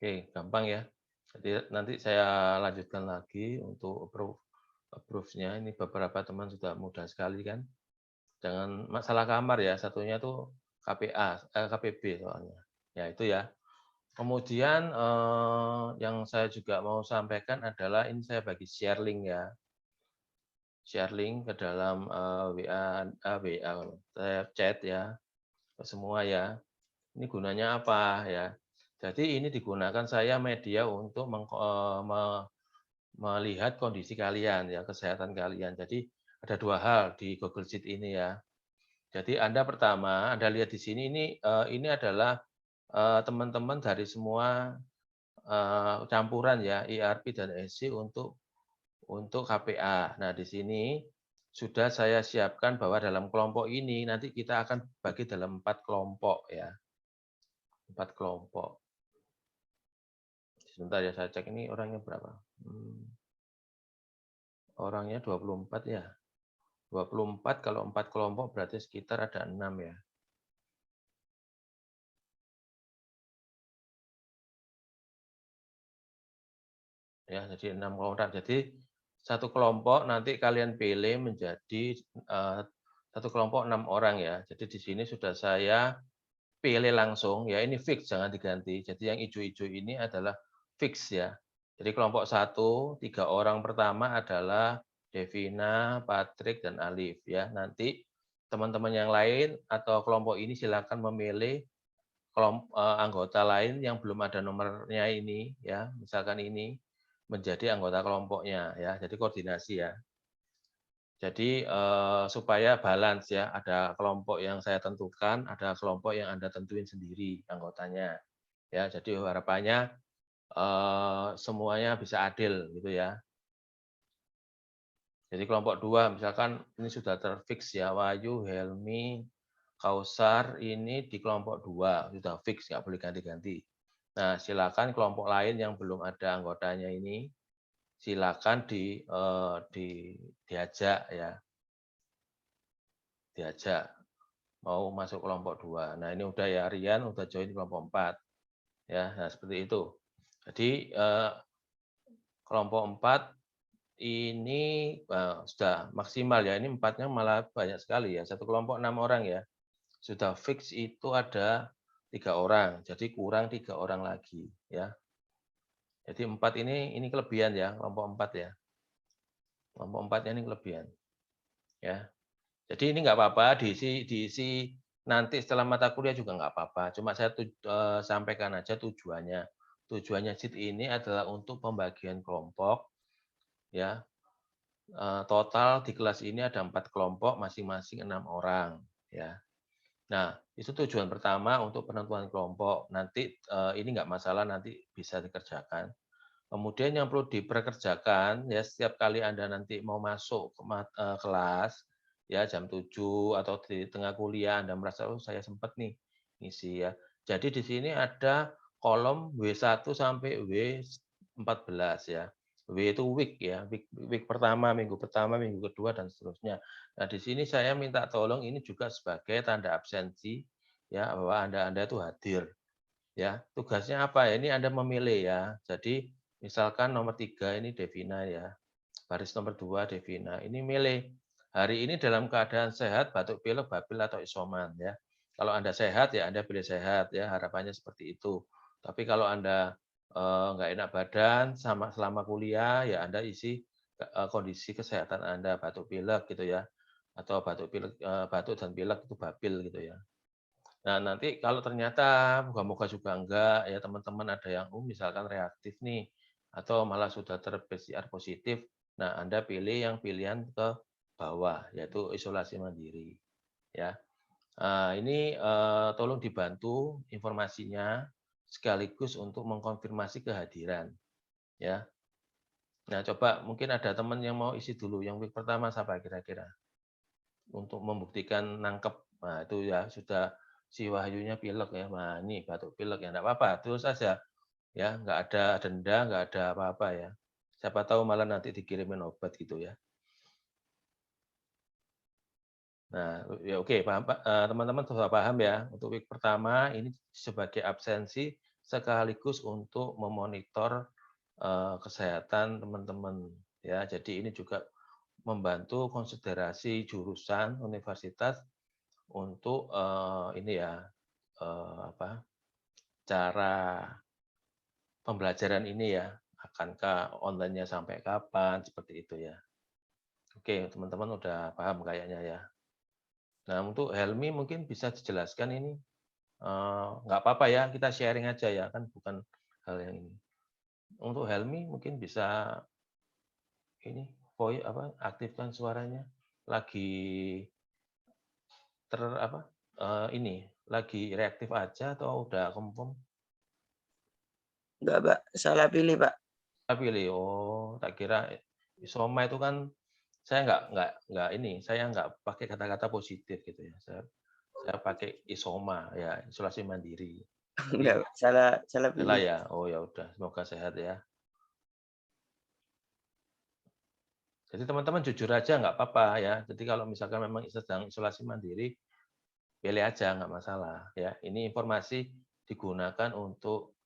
A: Oke, gampang ya. Jadi nanti saya lanjutkan lagi untuk approve-nya. Ini beberapa teman sudah mudah sekali kan. Jangan masalah kamar ya, satunya tuh KPB soalnya. Ya itu ya. Kemudian, yang saya juga mau sampaikan adalah ini saya bagi share link ya. Share link ke dalam, WA, saya chat ya, ke semua ya. Ini gunanya apa ya? Jadi ini digunakan saya media untuk melihat kondisi kalian ya, kesehatan kalian. Jadi ada 2 hal di Google Sheet ini ya. Jadi Anda pertama, Anda lihat di sini ini adalah, teman-teman dari semua, campuran ya, ERP dan SI untuk KPA. Nah, di sini sudah saya siapkan bahwa dalam kelompok ini nanti kita akan bagi dalam 4 kelompok ya, 4 kelompok. Sebentar ya, saya cek ini orangnya berapa. Orangnya 24 ya. 24 kalau 4 kelompok berarti sekitar ada 6 ya. Ya, jadi 6 kelompok. Jadi satu kelompok nanti kalian pilih menjadi, satu kelompok 6 orang ya. Jadi di sini sudah saya pilih langsung, ya ini fix jangan diganti. Jadi yang ijo-ijo ini adalah fix ya. Jadi kelompok 1, 3 orang pertama adalah Devina, Patrick, dan Alif ya. Nanti teman-teman yang lain atau kelompok ini silakan memilih anggota lain yang belum ada nomornya ini ya, misalkan ini menjadi anggota kelompoknya ya. Jadi koordinasi ya. Jadi, supaya balance ya, ada kelompok yang saya tentukan, ada kelompok yang Anda tentuin sendiri anggotanya. Ya, jadi harapannya, semuanya bisa adil gitu ya. Jadi kelompok 2 misalkan ini sudah terfix ya, Wahyu, Helmi, Kausar ini di kelompok 2 sudah fix, nggak boleh ganti-ganti. Nah, silakan kelompok lain yang belum ada anggotanya ini, silakan diajak ya, diajak. Mau masuk kelompok 2. Nah, ini udah ya, Rian udah join kelompok 4 ya. Nah, seperti itu. Jadi, kelompok 4 ini, sudah maksimal ya, ini 4-nya malah banyak sekali ya, satu kelompok 6 orang ya. Sudah fix itu ada 3 orang, jadi kurang 3 orang lagi ya. Jadi 4 ini kelebihan ya, kelompok 4 ya. Kelompok 4-nya ini kelebihan ya. Jadi ini nggak apa-apa, diisi nanti setelah mata kuliah juga nggak apa-apa, cuma saya sampaikan aja tujuannya. Tujuannya JIT ini adalah untuk pembagian kelompok ya, total di kelas ini ada 4 kelompok, masing-masing 6 orang ya. Nah, itu tujuan pertama untuk penentuan kelompok, nanti, ini nggak masalah, nanti bisa dikerjakan. Kemudian yang perlu diperkerjakan ya setiap kali Anda nanti mau masuk ke kelas ya jam 7 atau di tengah kuliah Anda merasa, "Oh saya sempat nih ngisi ya." Jadi di sini ada kolom W1 sampai W14 ya. W itu week ya, week pertama, minggu kedua dan seterusnya. Nah, di sini saya minta tolong ini juga sebagai tanda absensi ya bahwa Anda itu hadir. Ya, tugasnya apa ya? Ini Anda memilih ya. Jadi misalkan nomor 3 ini Devina ya, baris nomor 2 Devina. Ini milih, hari ini dalam keadaan sehat, batuk pilek, babil atau isoman ya. Kalau Anda sehat ya Anda pilih sehat ya, harapannya seperti itu. Tapi kalau Anda, nggak enak badan selama kuliah, ya Anda isi, kondisi kesehatan Anda, batuk pilek gitu ya. atau batuk dan pilek itu babil gitu ya. Nah, nanti kalau ternyata moga-moga juga enggak ya teman-teman ada yang misalkan reaktif nih atau malah sudah ter-PCR positif. Nah, Anda pilih yang pilihan ke bawah yaitu isolasi mandiri ya. Ini tolong dibantu informasinya sekaligus untuk mengkonfirmasi kehadiran ya. Nah, coba mungkin ada teman yang mau isi dulu yang week pertama siapa kira-kira? Untuk membuktikan nangkep. Nah, itu ya sudah si Wahyunya pilek ya. Nah, ini batuk pilek ya enggak apa-apa, terus saja ya, nggak ada denda, nggak ada apa-apa ya. Siapa tahu malah nanti dikirimin obat gitu ya. Nah, ya oke, paham Pak, teman-teman sudah paham ya, untuk week pertama ini sebagai absensi sekaligus untuk memonitor, kesehatan teman-teman ya. Jadi ini juga membantu konsiderasi jurusan universitas untuk, ini ya, apa, cara pembelajaran ini ya, akankah online-nya sampai kapan, seperti itu ya. Oke, teman-teman udah paham kayaknya ya. Nah, untuk Helmi mungkin bisa dijelaskan ini, nggak apa-apa ya, kita sharing aja ya, kan bukan hal yang ini. Untuk Helmi mungkin bisa ini, aktifkan suaranya. Lagi apa, ini, lagi reaktif aja atau udah confirm?
B: Enggak, Pak, salah pilih, Pak.
A: Pilih, oh tak kira isoma itu kan saya nggak ini, saya nggak pakai kata-kata positif gitu ya. Saya pakai isoma ya, isolasi mandiri. Jadi
B: Enggak, salah salah
A: salah
B: pilih.
A: ya? Oh ya udah, semoga sehat ya. Jadi teman-teman jujur aja nggak apa-apa ya. Jadi kalau misalkan memang sedang isolasi mandiri, pilih aja nggak masalah ya. Ini informasi digunakan untuk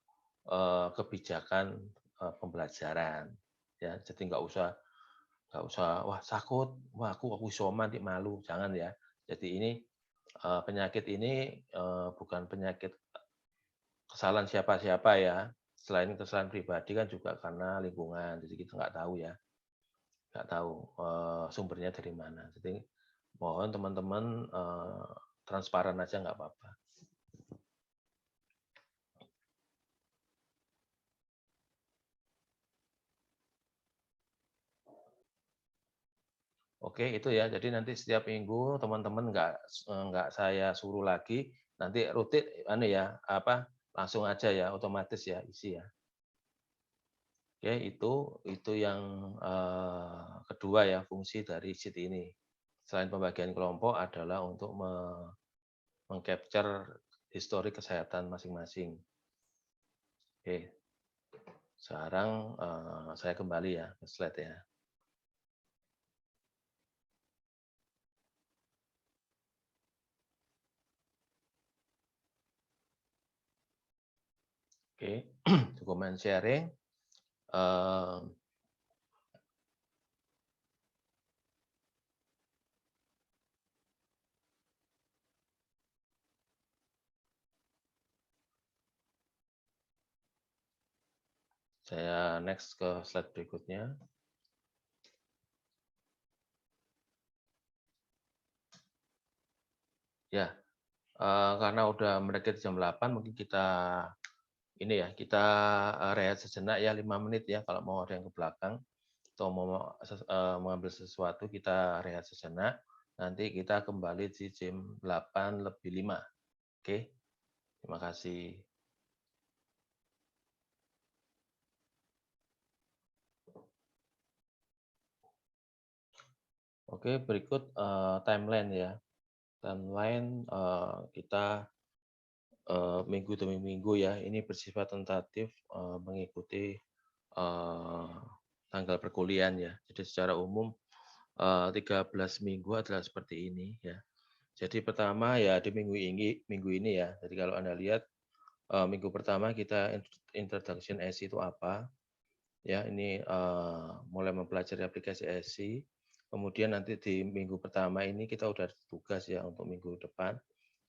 A: kebijakan pembelajaran ya. Jadi nggak usah wah takut, wah aku isoma nanti malu, jangan ya. Jadi ini penyakit ini bukan penyakit kesalahan siapa-siapa ya. Selain kesalahan pribadi kan juga karena lingkungan. Jadi kita nggak tahu ya, nggak tahu sumbernya dari mana. Jadi mohon teman-teman transparan aja nggak apa-apa. Oke itu ya. Jadi nanti setiap minggu teman-teman nggak saya suruh lagi. Nanti rutin, anu ya, apa langsung aja ya, otomatis ya isi ya. Oke, itu yang kedua ya fungsi dari sheet ini. Selain pembagian kelompok adalah untuk meng-capture histori kesehatan masing-masing. Oke, sekarang saya kembali ya ke slide ya. Oke, dokumen sharing. Saya next ke slide berikutnya. Ya, karena udah mendekati jam 8, mungkin kita ini ya, kita rehat sejenak ya 5 menit ya, kalau mau ada yang ke belakang atau mau mengambil sesuatu kita rehat sejenak. Nanti kita kembali di jam 8:05. Oke, terima kasih. Oke, berikut timeline ya. Timeline kita minggu demi minggu ya. Ini bersifat tentatif mengikuti eh, tanggal perkuliahan ya. Jadi secara umum 13 minggu adalah seperti ini ya. Jadi pertama ya di minggu ini ya. Jadi kalau Anda lihat minggu pertama kita introduction SI itu apa? Ya, ini mulai mempelajari aplikasi SI. Kemudian nanti di minggu pertama ini kita udah tugas ya untuk minggu depan.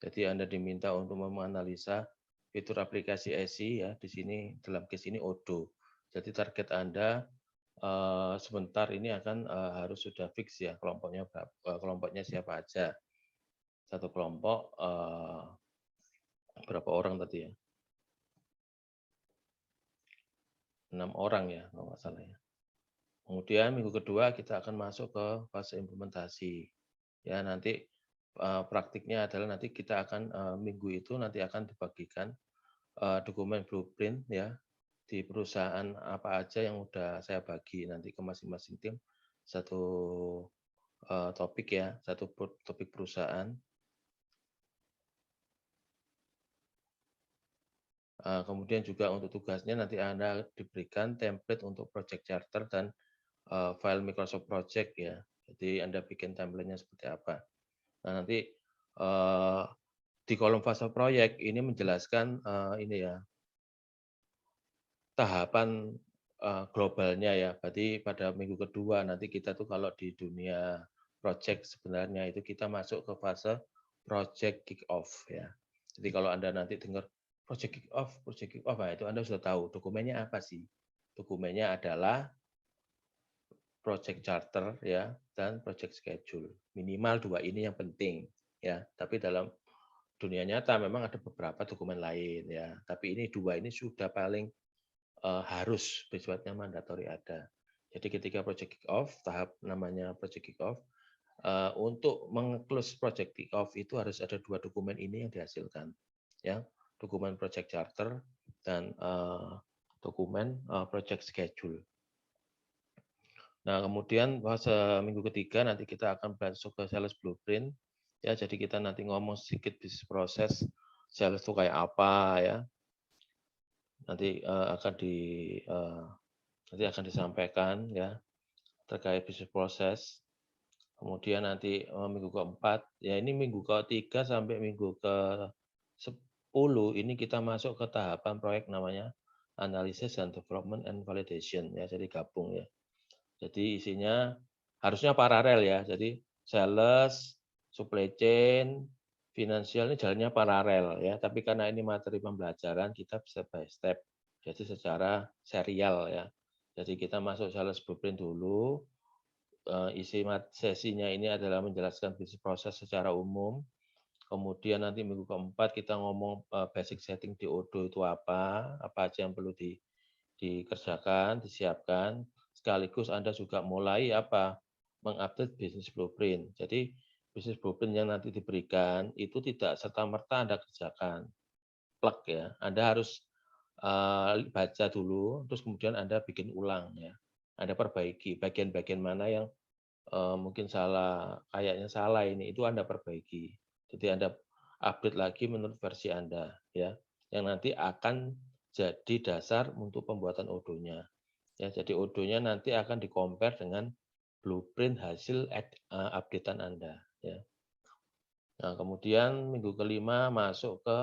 A: Jadi Anda diminta untuk menganalisa fitur aplikasi SI ya. Di sini dalam case ini Odoo. Jadi target Anda sebentar ini akan, harus sudah fix ya kelompoknya siapa aja. Satu kelompok, berapa orang tadi ya? 6 orang ya kalau nggak salah ya. Kemudian minggu kedua kita akan masuk ke fase implementasi. Ya nanti, praktiknya adalah nanti kita akan, minggu itu nanti akan dibagikan, dokumen blueprint ya, di perusahaan apa aja yang udah saya bagi nanti ke masing-masing tim, satu, topik ya, satu topik perusahaan. Kemudian juga untuk tugasnya nanti Anda diberikan template untuk project charter dan, file Microsoft Project ya. Jadi Anda bikin template-nya seperti apa. Nah nanti, di kolom fase proyek ini menjelaskan, ini ya, tahapan, globalnya ya. Berarti pada minggu kedua nanti kita tuh kalau di dunia project sebenarnya itu kita masuk ke fase project kick off ya. Jadi kalau Anda nanti dengar project kick off, nah itu Anda sudah tahu dokumennya apa sih. Dokumennya adalah project charter ya dan project schedule. Minimal 2 ini yang penting ya. Tapi dalam dunia nyata memang ada beberapa dokumen lain ya. Tapi ini 2 ini sudah paling harus bersifatnya mandatori ada. Jadi ketika project kick off, tahap namanya project kick off, untuk meng-close project kick off itu harus ada 2 dokumen ini yang dihasilkan, ya. Dokumen project charter dan, dokumen, project schedule. Nah, kemudian fase minggu ketiga nanti kita akan masuk ke sales blueprint, ya. Jadi kita nanti ngomong sedikit bisnis proses, sales itu kayak apa ya, nanti, nanti akan disampaikan ya, terkait bisnis proses. Kemudian nanti, minggu keempat, ya ini minggu ketiga sampai minggu ke-10 ini kita masuk ke tahapan proyek namanya Analysis and Development and Validation ya, jadi gabung ya. Jadi isinya harusnya paralel ya, jadi sales, supply chain, finansial ini jalannya paralel ya, tapi karena ini materi pembelajaran kita step by step, jadi secara serial ya. Jadi kita masuk sales blueprint dulu, isi sesinya ini adalah menjelaskan bisnis proses secara umum, kemudian nanti minggu keempat kita ngomong, basic setting di Odoo itu apa aja yang perlu dikerjakan, disiapkan, sekaligus Anda juga mulai apa, mengupdate bisnis blueprint. Jadi bisnis blueprint yang nanti diberikan itu tidak serta-merta Anda kerjakan, plek ya. Anda harus, baca dulu, terus kemudian Anda bikin ulang ya. Anda perbaiki bagian-bagian mana yang mungkin kayaknya salah ini, itu Anda perbaiki. Jadi Anda update lagi menurut versi Anda, ya, yang nanti akan jadi dasar untuk pembuatan Odoo-nya. Ya, jadi Odoo-nya nanti akan di-compare dengan blueprint hasil update-an Anda, ya. Nah, kemudian minggu kelima masuk ke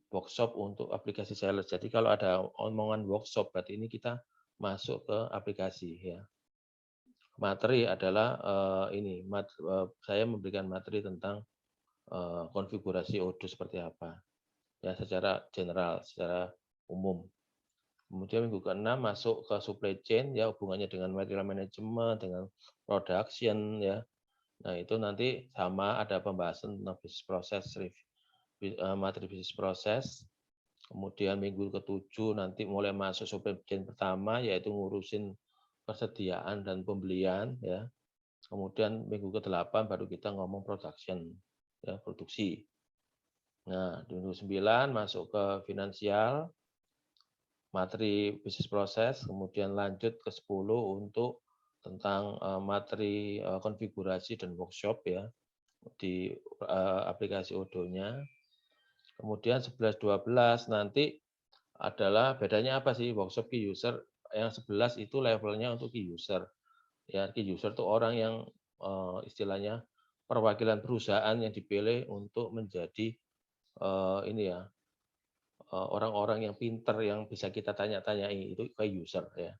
A: workshop untuk aplikasi sales. Jadi kalau ada omongan workshop, berarti ini kita masuk ke aplikasi, ya. Materi adalah, saya memberikan materi tentang, konfigurasi Odoo seperti apa, ya secara general, secara umum. Kemudian minggu ke-6 masuk ke supply chain, ya hubungannya dengan material management, dengan production, ya. Nah itu nanti sama ada pembahasan tentang bisnis proses, materi bisnis proses. Kemudian minggu ke-7 nanti mulai masuk supply chain pertama, yaitu ngurusin persediaan dan pembelian, ya. Kemudian minggu ke-8 baru kita ngomong production, ya, produksi. Nah, di minggu 9 masuk ke finansial, materi bisnis proses, kemudian lanjut ke 10 untuk tentang materi konfigurasi dan workshop ya di aplikasi Odoo-nya. Kemudian 11, 12 nanti adalah bedanya apa sih workshop key user, yang 11 itu levelnya untuk key user. Ya, key user itu orang yang istilahnya perwakilan perusahaan yang dipilih untuk menjadi ini ya, orang-orang yang pinter yang bisa kita tanya-tanyai itu key user ya.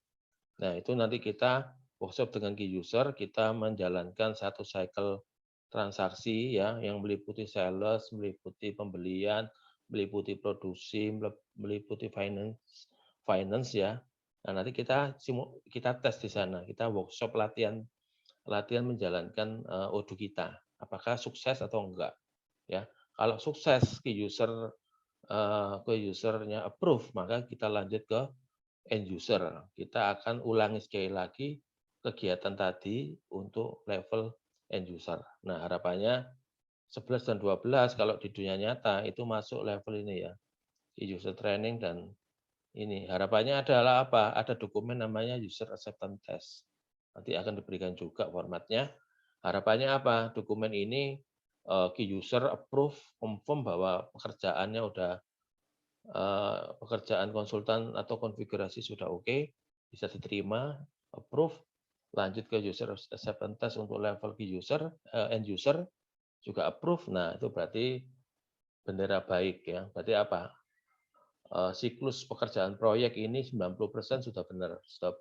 A: Nah, itu nanti kita workshop dengan key user, kita menjalankan satu cycle transaksi ya yang meliputi sales, meliputi pembelian, meliputi produksi, meliputi finance finance ya. Nah, nanti kita tes di sana, kita workshop latihan latihan menjalankan, Odoo kita, apakah sukses atau enggak, ya. Kalau sukses key user-nya approve, maka kita lanjut ke end user. Kita akan ulangi sekali lagi kegiatan tadi untuk level end user. Nah, harapannya 11 dan 12 kalau di dunia nyata itu masuk level ini ya, key user training dan ini. Harapannya adalah apa? Ada dokumen namanya user acceptance test. Nanti akan diberikan juga formatnya. Harapannya apa? Dokumen ini key user approve, confirm bahwa pekerjaan konsultan atau konfigurasi sudah oke, bisa diterima, approve, lanjut ke user acceptance test untuk level key user, end user juga approve. Nah, itu berarti bendera baik ya. Berarti apa? Siklus pekerjaan proyek ini 90% sudah benar, sudah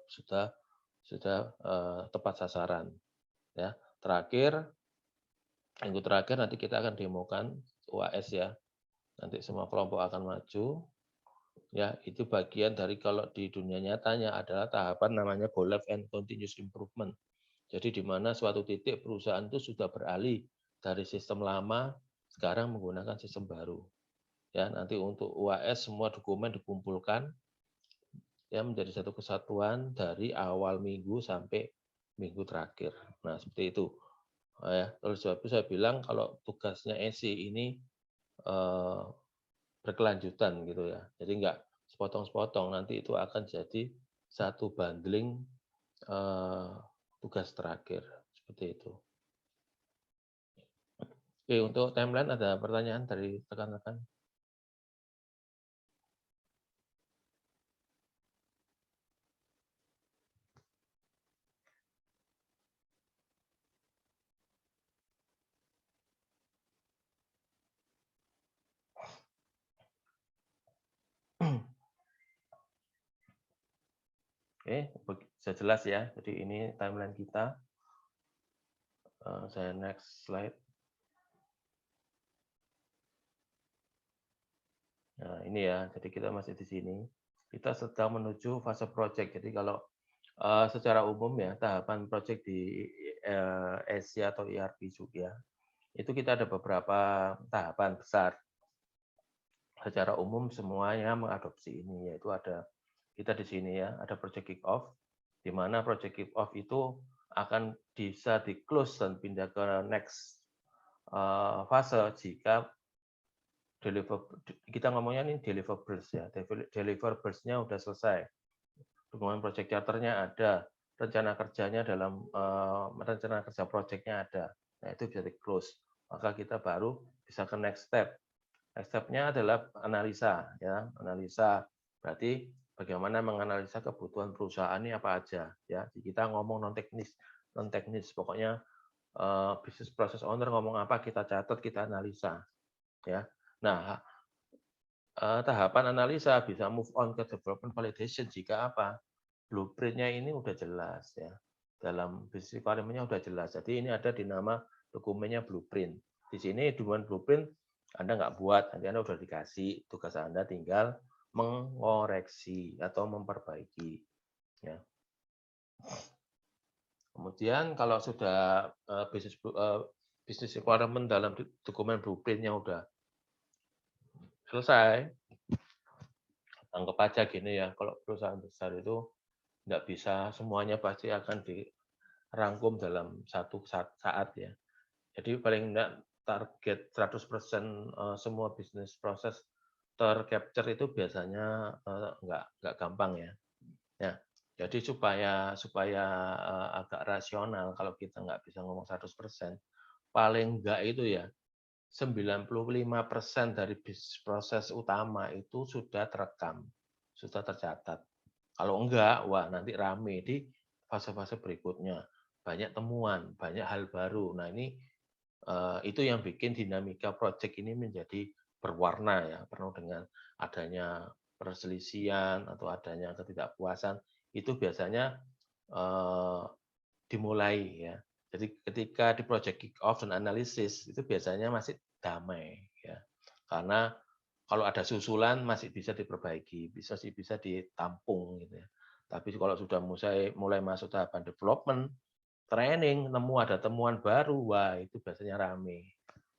A: tepat sasaran ya. Minggu terakhir nanti kita akan demokan UAS ya. Nanti semua kelompok akan maju. Ya, itu bagian dari kalau di dunia nyatanya adalah tahapan namanya go live and continuous improvement. Jadi di mana suatu titik perusahaan itu sudah beralih dari sistem lama sekarang menggunakan sistem baru. Ya, nanti untuk UAS semua dokumen dikumpulkan ya menjadi satu kesatuan dari awal minggu sampai minggu terakhir. Nah, seperti itu. Ya, oleh sebab itu saya bilang kalau tugasnya ESI ini eh, berkelanjutan gitu ya. Jadi enggak sepotong-sepotong, nanti itu akan jadi satu bundling eh, tugas terakhir seperti itu. Oke, untuk timeline ada pertanyaan dari rekan-rekan? Oke, bisa jelas ya. Jadi ini timeline kita. Saya next slide. Nah, ini ya. Jadi kita masih di sini. Kita sedang menuju fase project. Jadi kalau secara umum ya, tahapan project di Asia atau ERP juga, itu kita ada beberapa tahapan besar. Secara umum semuanya mengadopsi ini, yaitu ada kita di sini ya, ada project kick off, di mana project kick off itu akan bisa di-close dan pindah ke next fase jika kita ngomongnya ini deliverables ya, deliverables-nya udah selesai, dukungan project charter-nya ada, rencana kerjanya dalam rencana kerja project-nya ada, nah itu bisa di-close, maka kita baru bisa ke next step. Next step-nya adalah analisa ya, analisa berarti bagaimana menganalisa kebutuhan perusahaan ini apa aja ya. Kita ngomong non teknis pokoknya business process owner ngomong apa kita catat, kita analisa ya. Nah, tahapan analisa bisa move on ke development validation jika apa? Blueprint-nya ini udah jelas ya. Dalam business requirement-nya udah jelas. Jadi ini ada di nama dokumennya blueprint. Di sini dokumen blueprint Anda nggak buat, nanti Anda udah dikasih, tugas Anda tinggal mengoreksi atau memperbaiki. Ya. Kemudian kalau sudah business requirement dalam dokumen blueprint-nya udah selesai, anggap aja gini ya, kalau perusahaan besar itu nggak bisa semuanya pasti akan dirangkum dalam satu saat ya. Jadi paling enggak target 100% semua bisnis proses tercapture itu biasanya nggak gampang ya. Ya, jadi supaya supaya agak rasional kalau kita nggak bisa ngomong 100%, paling enggak itu ya 95% dari bisnis proses utama itu sudah terekam, sudah tercatat. Kalau enggak, wah nanti rame di fase-fase berikutnya. Banyak temuan, banyak hal baru. Nah ini itu yang bikin dinamika project ini menjadi berwarna ya, penuh dengan adanya perselisihan atau adanya ketidakpuasan. Itu biasanya dimulai ya. Jadi ketika di project kick off dan analisis itu biasanya masih damai ya. Karena kalau ada susulan masih bisa diperbaiki, bisa ditampung gitu ya. Tapi kalau sudah mulai masuk tahapan development, training, ada temuan baru, wah itu biasanya rame,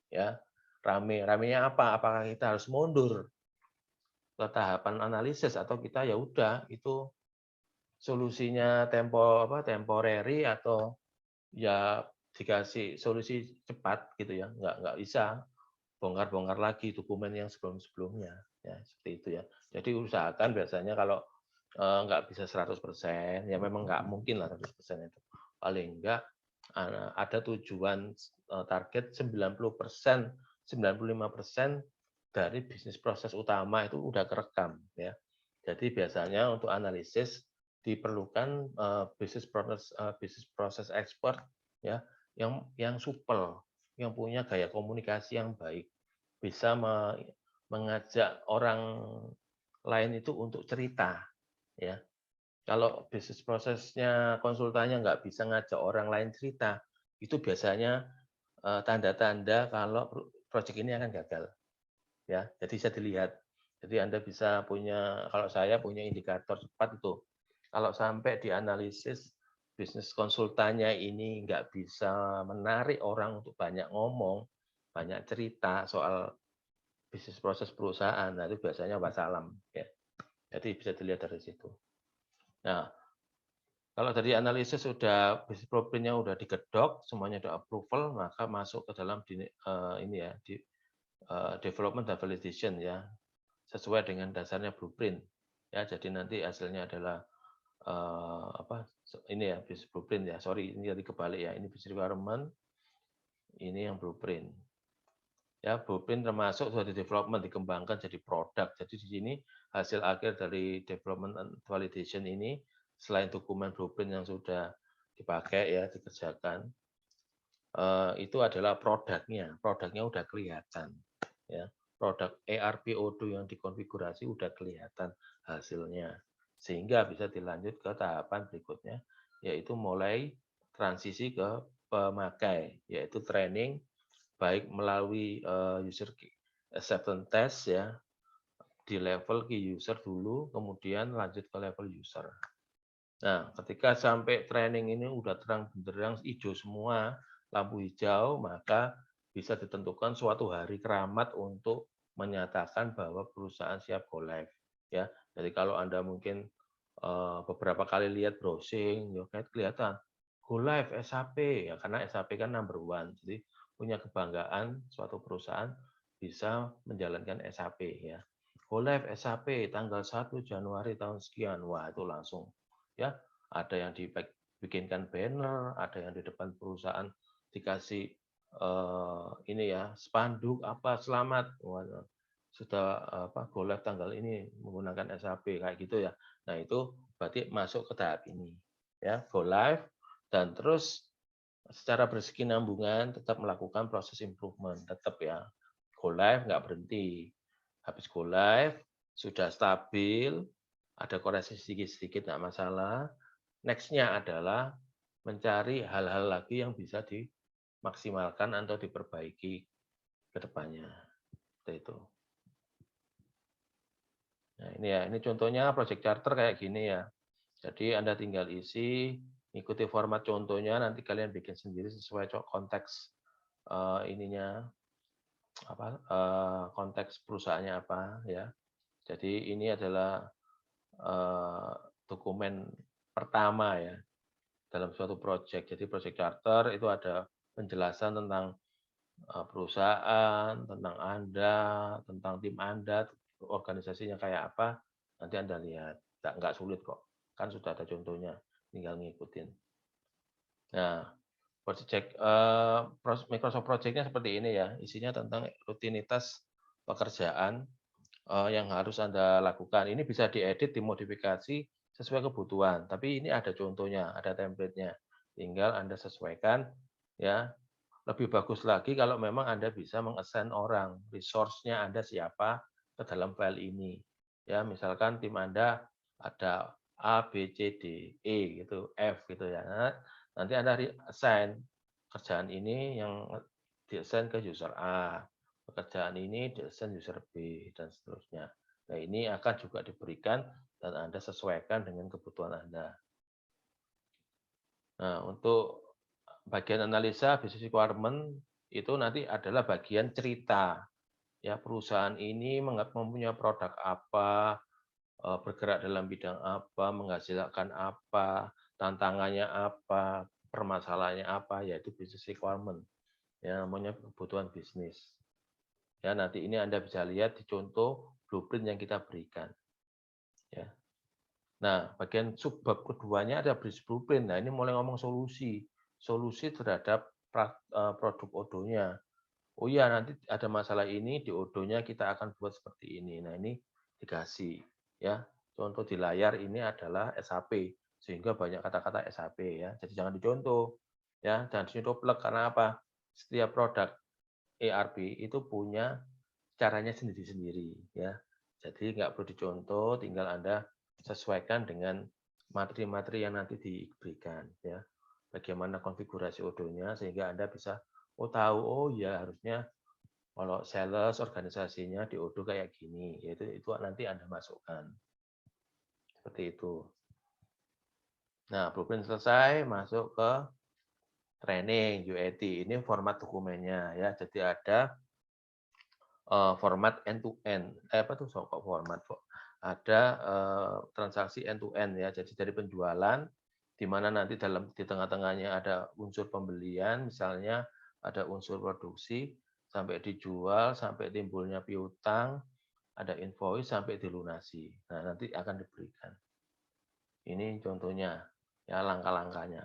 A: ya. Ramenya apa? Apakah kita harus mundur ke tahapan analisis atau kita ya udah itu solusinya temporary atau ya dikasih solusi cepat gitu ya, nggak bisa bongkar-bongkar lagi dokumen yang sebelum-sebelumnya, ya seperti itu ya. Jadi usahakan biasanya kalau, nggak bisa 100% ya memang nggak mungkin lah 100% itu. Paling enggak, ada tujuan, target 90%, 95% dari bisnis proses utama itu udah kerekam ya. Jadi biasanya untuk analisis diperlukan, bisnis proses expert ya, yang supel, yang punya gaya komunikasi yang baik, bisa mengajak orang lain itu untuk cerita, ya. Kalau bisnis prosesnya konsultannya nggak bisa ngajak orang lain cerita, itu biasanya, tanda-tanda kalau project ini akan gagal, ya. Jadi bisa dilihat. Jadi Anda bisa kalau saya punya indikator cepat itu, kalau sampai dianalisis bisnis konsultannya ini nggak bisa menarik orang untuk banyak ngomong, banyak cerita soal bisnis proses perusahaan, nah itu biasanya wassalam, ya. Jadi bisa dilihat dari situ. Nah, kalau dari analisis sudah bisnis blueprint-nya udah digedok, semuanya udah approval, maka masuk ke dalam ini ya, development dan validation ya, sesuai dengan dasarnya blueprint. Ya, jadi nanti hasilnya adalah, ini ya, bisnis blueprint ya, sorry ini tadi kebalik ya, ini bisnis requirement, ini yang blueprint. Ya, blueprint termasuk sudah development, dikembangkan jadi produk. Jadi di sini hasil akhir dari development and validation ini, selain dokumen blueprint yang sudah dipakai ya, dikerjakan, itu adalah produknya. Produknya udah kelihatan. Ya, produk ERP-O2 yang dikonfigurasi udah kelihatan hasilnya. Sehingga bisa dilanjut ke tahapan berikutnya, yaitu mulai transisi ke pemakai, yaitu training, baik melalui, user acceptance test ya, di level key user dulu, kemudian lanjut ke level user. Nah, ketika sampai training ini udah terang benderang hijau semua, lampu hijau, maka bisa ditentukan suatu hari keramat untuk menyatakan bahwa perusahaan siap go live, ya. Jadi kalau Anda mungkin, beberapa kali lihat browsing, ya kan kelihatan, go live SAP, ya karena SAP kan number one, jadi punya kebanggaan suatu perusahaan bisa menjalankan SAP ya. Go live SAP tanggal 1 Januari tahun sekian, wah itu langsung ya, ada yang dibikinkan banner, ada yang di depan perusahaan dikasih, ini ya, spanduk apa, "Selamat, sudah go live tanggal ini menggunakan SAP," kayak gitu ya. Nah, itu berarti masuk ke tahap ini, ya, go live dan terus secara berkesinambungan tetap melakukan proses improvement, tetap ya. Go live nggak berhenti. Habis go live, sudah stabil, ada koreksi sedikit-sedikit nggak masalah. Next-nya adalah mencari hal-hal lagi yang bisa dimaksimalkan atau diperbaiki ke depannya. Seperti itu. Nah, ini ya, ini contohnya project charter kayak gini ya. Jadi Anda tinggal isi, ikuti format contohnya, nanti kalian bikin sendiri sesuai konteks, ininya, konteks perusahaannya apa ya. Jadi ini adalah, dokumen pertama ya, dalam suatu project. Jadi project charter itu ada penjelasan tentang, perusahaan, tentang Anda, tentang tim Anda, organisasinya kayak apa, nanti Anda lihat. Nggak sulit kok, kan sudah ada contohnya, tinggal ngikutin. Nah, Microsoft Project-nya seperti ini ya, isinya tentang rutinitas pekerjaan, yang harus Anda lakukan. Ini bisa diedit, dimodifikasi sesuai kebutuhan, tapi ini ada contohnya, ada template-nya. Tinggal Anda sesuaikan ya. Lebih bagus lagi kalau memang Anda bisa meng-assign orang, resource-nya Anda siapa ke dalam file ini. Ya, misalkan tim Anda ada A, B, C, D, E gitu, F gitu ya. Nah, nanti Anda assign kerjaan ini yang di-assign ke user A, pekerjaan ini di-assign user B dan seterusnya. Nah, ini akan juga diberikan dan Anda sesuaikan dengan kebutuhan Anda. Nah, untuk bagian analisa business requirement itu nanti adalah bagian cerita. Ya, perusahaan ini mempunyai produk apa, bergerak dalam bidang apa, menghasilkan apa, tantangannya apa, permasalahannya apa, yaitu business requirement. Ya, namanya kebutuhan bisnis. Ya, nanti ini Anda bisa lihat di contoh blueprint yang kita berikan. Ya. Nah, bagian subbab keduanya ada business blueprint. Nah, ini mulai ngomong solusi. Solusi terhadap produk odonya. Oh iya, nanti ada masalah ini di odonya kita akan buat seperti ini. Nah, ini dikasih ya. Contoh di layar ini adalah SAP, sehingga banyak kata-kata SAP ya. Jadi jangan dicontoh ya, jangan dicontoh plek karena apa? Setiap produk ERP itu punya caranya sendiri-sendiri ya. Jadi nggak perlu dicontoh, tinggal Anda sesuaikan dengan materi-materi yang nanti diberikan ya. Bagaimana konfigurasi odonya sehingga Anda bisa tahu oh ya harusnya kalau sales organisasinya di Odoo kayak gini, yaitu itu nanti Anda masukkan. Seperti itu. Nah, blueprint selesai, masuk ke training UAT. Ini format dokumennya ya. Jadi ada format end to end. Apa tuh kok format kok? Ada transaksi end to end ya. Jadi dari penjualan di mana nanti di tengah-tengahnya ada unsur pembelian, misalnya ada unsur produksi sampai dijual, sampai timbulnya piutang, ada invoice sampai dilunasi. Nah, nanti akan diberikan. Ini contohnya ya langkah-langkahnya.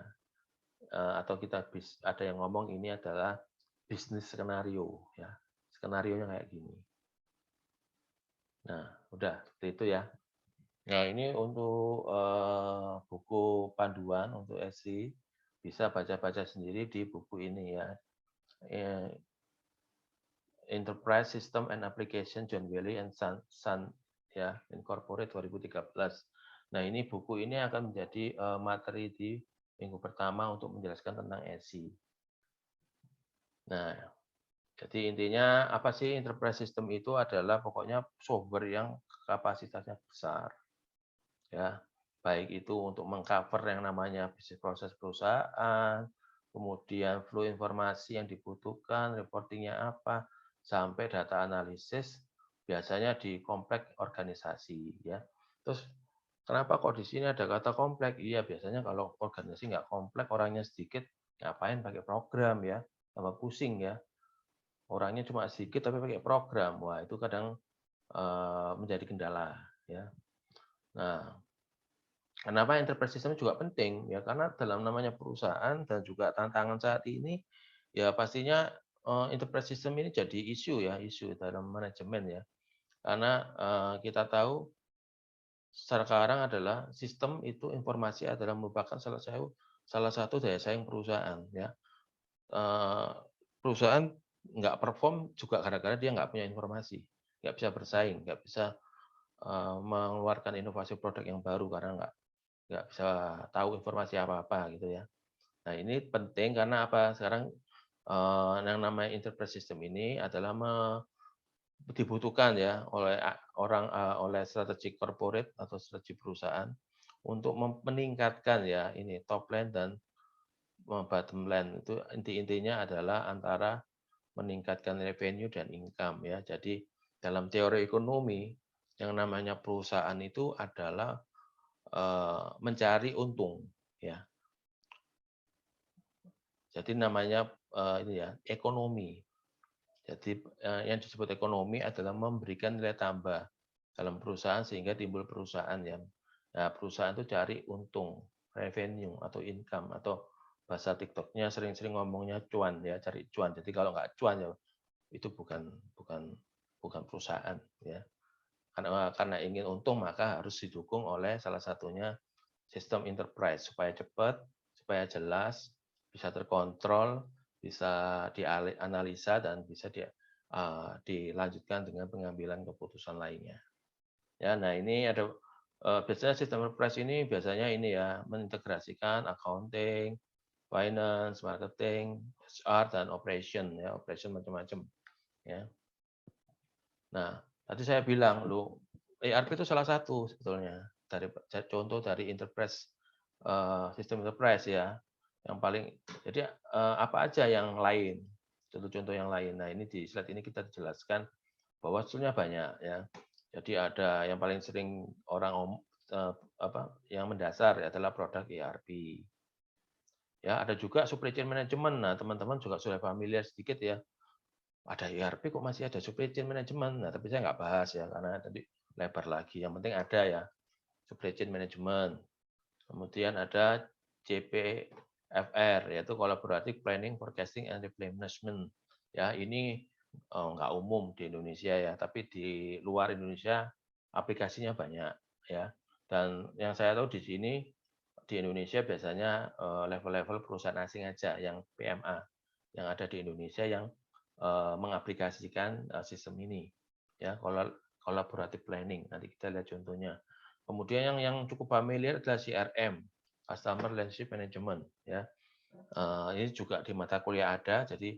A: Atau kita ada yang ngomong ini adalah bisnis skenario ya. Skenarionya kayak gini. Nah, udah seperti itu ya. Nah, ini untuk buku panduan untuk SI bisa baca-baca sendiri di buku ini ya. Enterprise System and Application John Wiley and Son ya, Incorporate 2013. Nah, ini buku ini akan menjadi materi di minggu pertama untuk menjelaskan tentang SI. Nah, jadi intinya apa sih enterprise system itu adalah pokoknya software yang kapasitasnya besar. Ya, baik itu untuk mengcover yang namanya bisnis proses perusahaan, kemudian flow informasi yang dibutuhkan, reportingnya apa, sampai data analisis, biasanya di kompleks organisasi ya. Terus kenapa kok di sini ada kata kompleks? Iya, biasanya kalau organisasi nggak kompleks, orangnya sedikit, ngapain pakai program ya, tambah pusing ya. Orangnya cuma sedikit tapi pakai program, wah itu kadang menjadi kendala ya. Nah, kenapa enterprise system juga penting? Ya karena dalam namanya perusahaan dan juga tantangan saat ini, ya pastinya enterprise system ini jadi isu ya, isu dalam manajemen ya. Karena kita tahu sekarang adalah sistem itu informasi adalah merupakan salah satu daya saing perusahaan ya. Perusahaan nggak perform juga gara-gara dia nggak punya informasi, nggak bisa bersaing, nggak bisa mengeluarkan inovasi produk yang baru karena nggak bisa tahu informasi apa-apa gitu ya. Nah ini penting karena apa? Sekarang yang namanya enterprise system ini adalah dibutuhkan ya oleh oleh strategi corporate atau strategi perusahaan untuk meningkatkan ya ini top line dan bottom line itu intinya adalah antara meningkatkan revenue dan income ya. Jadi dalam teori ekonomi yang namanya perusahaan itu adalah mencari untung ya. Jadi namanya ini ya ekonomi. Jadi yang disebut ekonomi adalah memberikan nilai tambah dalam perusahaan sehingga timbul perusahaan ya. Nah, perusahaan itu cari untung, revenue atau income atau bahasa TikToknya sering-sering ngomongnya cuan ya, cari cuan. Jadi kalau nggak cuan ya itu bukan bukan bukan perusahaan ya. Karena ingin untung maka harus didukung oleh salah satunya sistem enterprise supaya cepat, supaya jelas, bisa terkontrol, bisa dianalisa dan bisa dilanjutkan dengan pengambilan keputusan lainnya. Ya, nah ini ada biasanya sistem enterprise ini biasanya ini ya mengintegrasikan accounting, finance, marketing, HR dan operation ya, operation macam-macam ya. Nah, tadi saya bilang, loh, ERP itu salah satu sebetulnya contoh dari enterprise, sistem enterprise ya, yang paling jadi, apa aja yang lain, contoh-contoh yang lain. Nah, ini di slide ini kita jelaskan bahwa sebetulnya banyak ya. Jadi ada yang paling sering orang yang mendasar adalah produk ERP. Ya, ada juga supply chain management. Nah, teman-teman juga sudah familiar sedikit ya, ada ERP kok masih ada supply chain management. Nah, tapi saya nggak bahas ya, karena tadi lebar lagi. Yang penting ada ya, supply chain management. Kemudian ada CPFR, yaitu Collaborative Planning, Forecasting, and Replenishment. Ya, ini nggak umum di Indonesia ya, tapi di luar Indonesia aplikasinya banyak ya. Dan yang saya tahu di sini di Indonesia biasanya level-level perusahaan asing aja yang PMA yang ada di Indonesia yang mengaplikasikan sistem ini ya, collaborative planning. Nanti kita lihat contohnya. Kemudian yang cukup familiar adalah CRM, Customer Relationship Management ya. Ini juga di mata kuliah ada, jadi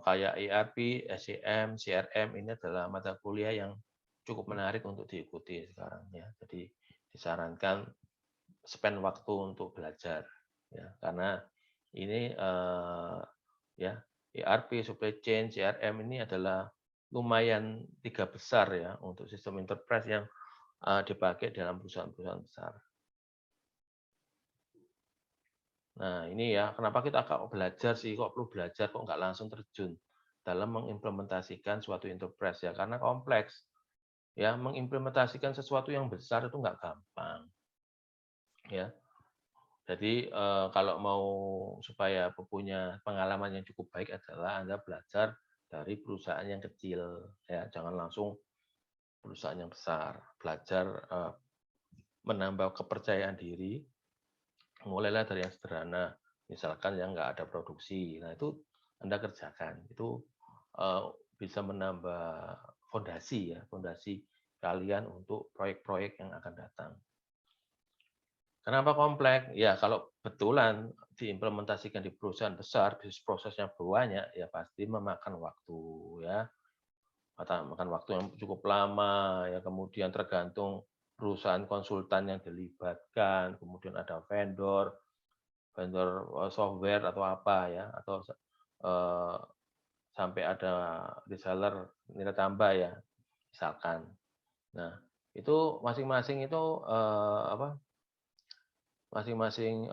A: kayak ERP, SCM, CRM ini adalah mata kuliah yang cukup menarik untuk diikuti sekarang ya. Jadi disarankan spend waktu untuk belajar ya, karena ini ya ERP, supply chain, CRM ini adalah lumayan 3 besar ya untuk sistem enterprise yang dipakai dalam perusahaan-perusahaan besar. Nah, ini ya, kenapa kita kok belajar sih, kok perlu belajar, kok nggak langsung terjun dalam mengimplementasikan suatu enterprise ya, karena kompleks. Ya, mengimplementasikan sesuatu yang besar itu nggak gampang. Ya, jadi kalau mau supaya punya pengalaman yang cukup baik adalah Anda belajar dari perusahaan yang kecil, ya, jangan langsung perusahaan yang besar. Belajar menambah kepercayaan diri, mulailah dari yang sederhana, misalkan yang nggak ada produksi. Nah, itu Anda kerjakan. Itu bisa menambah fondasi ya, fondasi kalian untuk proyek-proyek yang akan datang. Kenapa kompleks? Ya, kalau betulan diimplementasikan di perusahaan besar, bisnis prosesnya banyak, ya pasti memakan waktu ya. Makan waktu yang cukup lama, ya kemudian tergantung perusahaan konsultan yang dilibatkan, kemudian ada vendor, vendor software atau apa ya, atau sampai ada reseller nilai tambah ya, misalkan. Nah, itu masing-masing itu masing-masing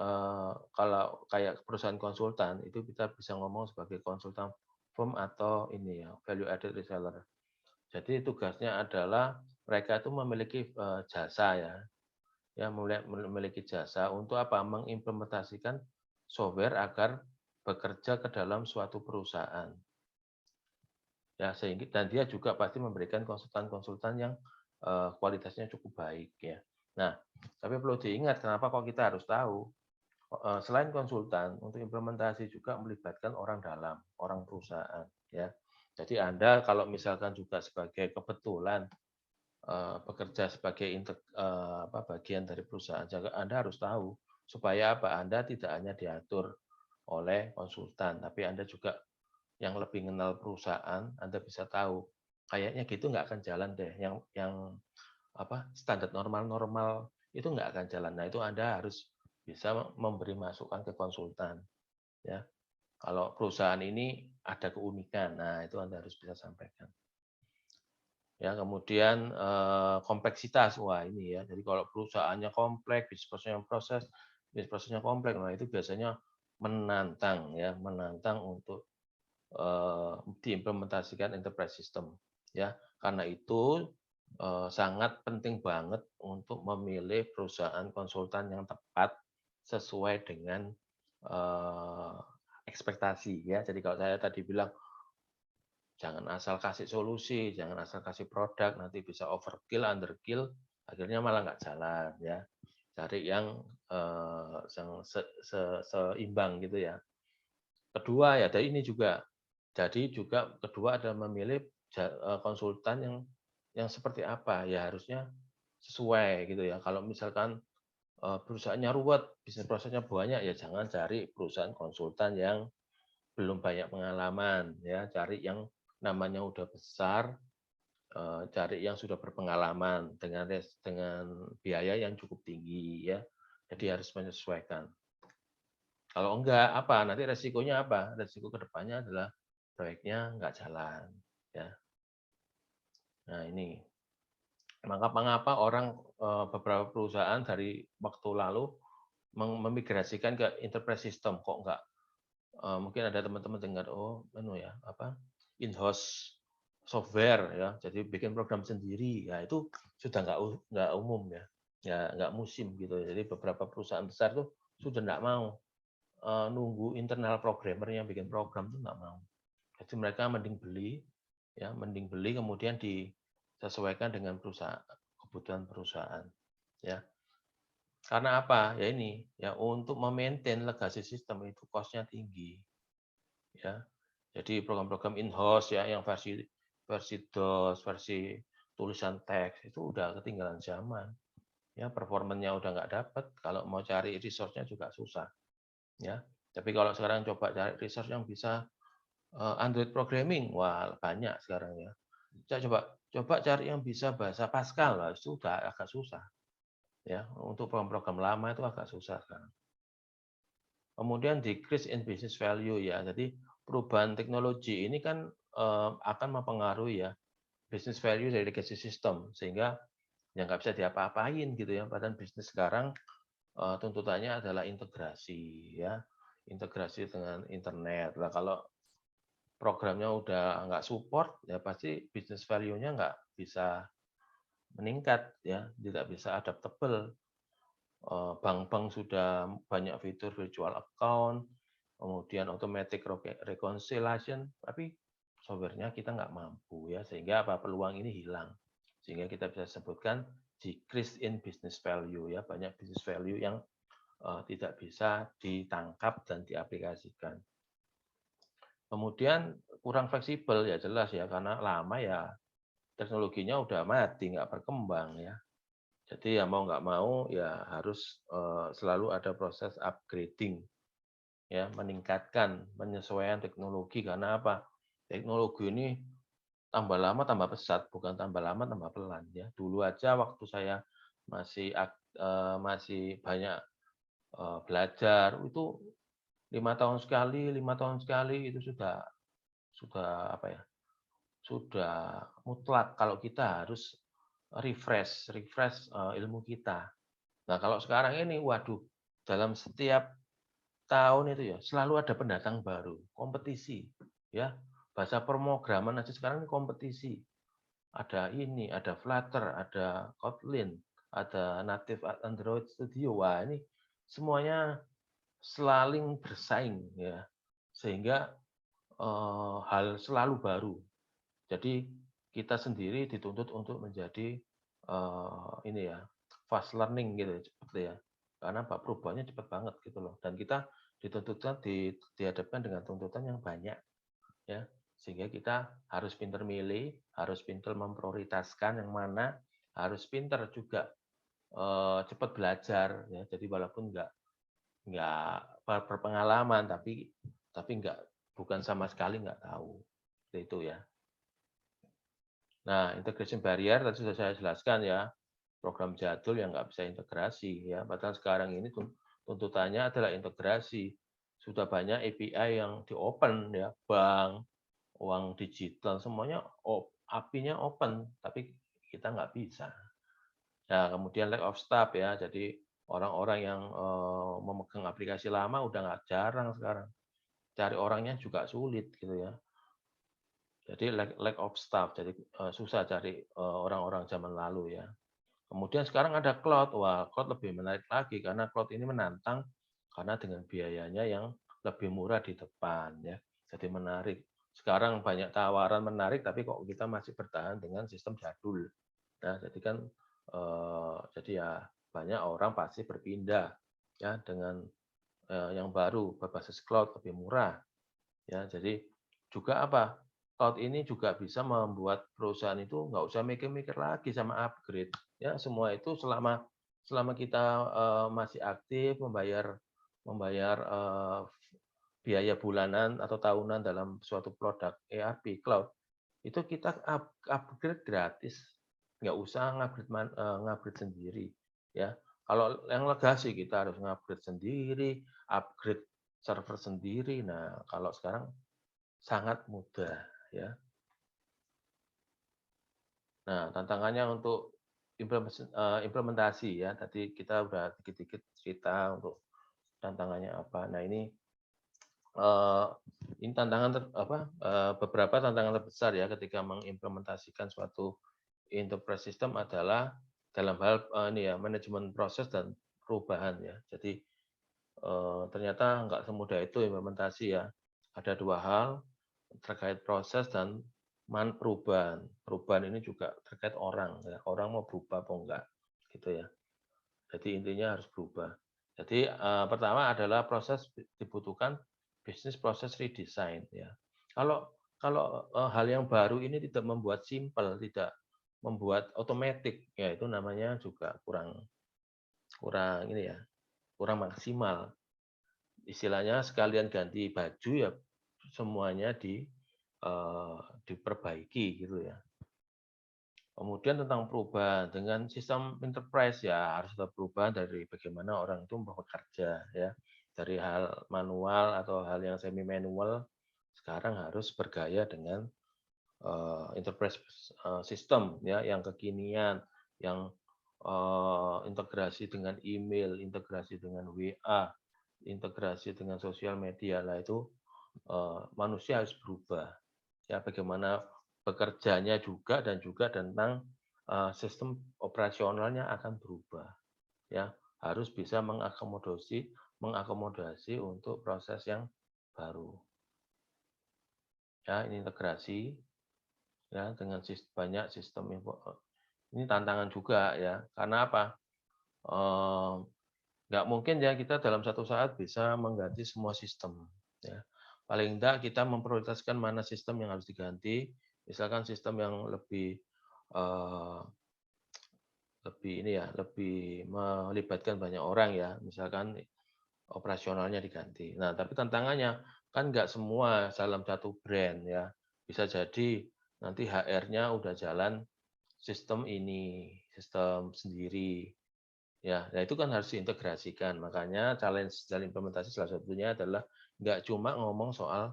A: kalau kayak perusahaan konsultan itu kita bisa ngomong sebagai konsultan firm atau ini ya value added reseller. Jadi tugasnya adalah mereka itu memiliki jasa ya, ya memiliki jasa untuk apa? Mengimplementasikan software agar bekerja ke dalam suatu perusahaan. Ya, sehingga dan dia juga pasti memberikan konsultan-konsultan yang kualitasnya cukup baik ya. Nah, tapi perlu diingat kenapa kok kita harus tahu selain konsultan untuk implementasi juga melibatkan orang dalam, orang perusahaan ya. Jadi Anda kalau misalkan juga sebagai kebetulan bekerja sebagai bagian dari perusahaan, Anda harus tahu supaya apa? Anda tidak hanya diatur oleh konsultan, tapi Anda juga yang lebih mengenal perusahaan, Anda bisa tahu, kayaknya gitu nggak akan jalan deh, yang standar normal-normal itu nggak akan jalan. Nah, itu Anda harus bisa memberi masukan ke konsultan, ya. Kalau perusahaan ini ada keunikan, nah itu Anda harus bisa sampaikan. Ya, kemudian kompleksitas, wah ini ya, jadi kalau perusahaannya kompleks, bisnis prosesnya kompleks, nah itu biasanya menantang ya, menantang untuk diimplementasikan enterprise system ya. Karena itu sangat penting banget untuk memilih perusahaan konsultan yang tepat sesuai dengan ekspektasi ya. Jadi kalau saya tadi bilang jangan asal kasih solusi, jangan asal kasih produk, nanti bisa overkill, underkill, akhirnya malah nggak jalan ya. Cari yang seimbang gitu ya. Kedua ya, dari ini juga. Jadi juga kedua adalah memilih konsultan yang seperti apa, ya harusnya sesuai gitu ya. Kalau misalkan perusahaannya ruwet, bisnis prosesnya banyak, ya jangan cari perusahaan konsultan yang belum banyak pengalaman ya, cari yang namanya udah besar, cari yang sudah berpengalaman dengan biaya yang cukup tinggi ya. Jadi harus menyesuaikan. Kalau enggak, apa, nanti resikonya apa? Resiko ke depannya adalah proyeknya enggak jalan, ya. Nah ini, mengapa orang, beberapa perusahaan dari waktu lalu memigrasikan ke enterprise system, kok enggak mungkin ada teman-teman dengar, oh anu ya, apa, in-house software ya, jadi bikin program sendiri, ya itu sudah nggak umum ya, ya nggak musim gitu. Jadi beberapa perusahaan besar tuh sudah nggak mau nunggu internal programmer yang bikin program tuh nggak mau. Jadi mereka mending beli, ya mending beli kemudian disesuaikan dengan kebutuhan perusahaan, ya. Karena apa? Ya ini, ya untuk memaintain legacy system itu cost-nya tinggi, ya. Jadi program-program in-house ya yang versi versi DOS, versi tulisan teks itu udah ketinggalan zaman. Ya, performanya udah nggak dapat, kalau mau cari resource-nya juga susah, ya. Tapi kalau sekarang coba cari resource yang bisa Android programming, wah banyak sekarang ya. Coba coba cari yang bisa bahasa Pascal, lah itu udah agak susah. Ya, untuk program-program lama itu agak susah sekarang. Kemudian decrease in business value ya. Jadi perubahan teknologi ini kan akan mempengaruhi ya business value dari legacy system sehingga ya nggak bisa diapa-apain gitu ya. Padahal bisnis sekarang tuntutannya adalah integrasi ya, integrasi dengan internet. Lah kalau programnya udah nggak support ya pasti business value-nya nggak bisa meningkat ya, tidak bisa adaptable. Bank-bank sudah banyak fitur virtual account, kemudian automatic reconciliation, tapi software-nya kita nggak mampu ya, sehingga apa peluang ini hilang. Sehingga kita bisa sebutkan decrease in business value ya, banyak business value yang tidak bisa ditangkap dan diaplikasikan. Kemudian kurang fleksibel ya jelas ya, karena lama ya teknologinya udah mati, nggak berkembang ya. Jadi ya mau nggak mau ya harus selalu ada proses upgrading ya, meningkatkan penyesuaian teknologi karena apa? Teknologi ini tambah lama tambah pesat, bukan tambah lama tambah pelan ya. Dulu aja waktu saya masih banyak belajar itu 5 tahun sekali 5 tahun sekali itu sudah apa ya, sudah mutlak kalau kita harus refresh refresh ilmu kita. Nah, kalau sekarang ini, waduh, dalam setiap tahun itu ya selalu ada pendatang baru, kompetisi, ya. Bahasa pemrograman aja sekarang ini kompetisi. Ada ini, ada Flutter, ada Kotlin, ada native Android Studio. Wah, ini semuanya saling bersaing ya. Sehingga hal selalu baru. Jadi kita sendiri dituntut untuk menjadi ini ya fast learning gitu seperti ya. Karena perubahannya cepat banget gitu loh. Dan kita dituntutkan dihadapkan dengan tuntutan yang banyak ya. Sehingga kita harus pintar milih, harus pintar memprioritaskan yang mana, harus pintar juga cepat belajar ya. Jadi walaupun nggak berpengalaman tapi nggak bukan sama sekali nggak tahu. Seperti itu ya. Nah, integration barrier tadi sudah saya jelaskan ya, program jadul yang nggak bisa integrasi ya. Padahal sekarang ini tuntutannya adalah integrasi. Sudah banyak API yang di-open ya, bank, uang digital semuanya API-nya open, tapi kita nggak bisa. Nah, kemudian lack of staff ya, jadi orang-orang yang memegang aplikasi lama udah nggak jarang sekarang. Cari orangnya juga sulit gitu ya. Jadi lack of staff, jadi susah cari orang-orang zaman lalu ya. Kemudian sekarang ada cloud, wah cloud lebih menarik lagi karena cloud ini menantang karena dengan biayanya yang lebih murah di depan ya. Jadi menarik. Sekarang banyak tawaran menarik tapi kok kita masih bertahan dengan sistem jadul. Nah, jadi kan jadi ya banyak orang pasti berpindah ya dengan yang baru berbasis cloud lebih murah ya. Jadi juga apa? Cloud ini juga bisa membuat perusahaan itu nggak usah mikir-mikir lagi sama upgrade. Ya, semua itu selama selama kita masih aktif membayar membayar biaya bulanan atau tahunan dalam suatu produk ERP cloud, itu kita upgrade gratis, nggak usah ngupgrade sendiri, ya. Kalau yang legacy kita harus ngupgrade sendiri, upgrade server sendiri. Nah, kalau sekarang sangat mudah, ya. Nah, tantangannya untuk implementasi ya, tadi kita udah dikit-dikit cerita untuk tantangannya apa. Nah, eee, ini tantangan beberapa tantangan terbesar ya ketika mengimplementasikan suatu enterprise system adalah dalam hal, ini ya, manajemen proses dan perubahan ya. Jadi, ternyata nggak semudah itu implementasi ya. Ada 2 hal, terkait proses dan perubahan. Perubahan ini juga terkait orang ya, orang mau berubah apa enggak, gitu ya. Jadi intinya harus berubah. Jadi, pertama adalah dibutuhkan bisnis proses redesign ya. Kalau kalau, hal yang baru ini tidak membuat simpel, tidak membuat otomatis, ya itu namanya juga kurang kurang ini ya, kurang maksimal. Istilahnya sekalian ganti baju ya semuanya diperbaiki gitu ya. Kemudian tentang perubahan dengan sistem enterprise ya harus ada perubahan dari bagaimana orang itu bekerja ya. Dari hal manual atau hal yang semi manual sekarang harus bergaya dengan enterprise system ya yang kekinian, yang integrasi dengan email, integrasi dengan WA, integrasi dengan sosial media lah itu manusia harus berubah. Ya, bagaimana bekerjanya juga dan juga tentang sistem operasionalnya akan berubah. Ya, harus bisa mengakomodasi untuk proses yang baru. Ya, ini integrasi ya dengan banyak sistem ini tantangan juga ya. Karena apa? Nggak mungkin ya kita dalam satu saat bisa mengganti semua sistem, ya. Paling enggak kita memprioritaskan mana sistem yang harus diganti, misalkan sistem yang eee, lebih ini ya, lebih melibatkan banyak orang ya, misalkan operasionalnya diganti. Nah, tapi tantangannya kan nggak semua dalam satu brand ya. Bisa jadi nanti HR-nya udah jalan sistem ini, sistem sendiri. Ya, nah itu kan harus diintegrasikan. Makanya challenge dalam implementasi salah satunya adalah nggak cuma ngomong soal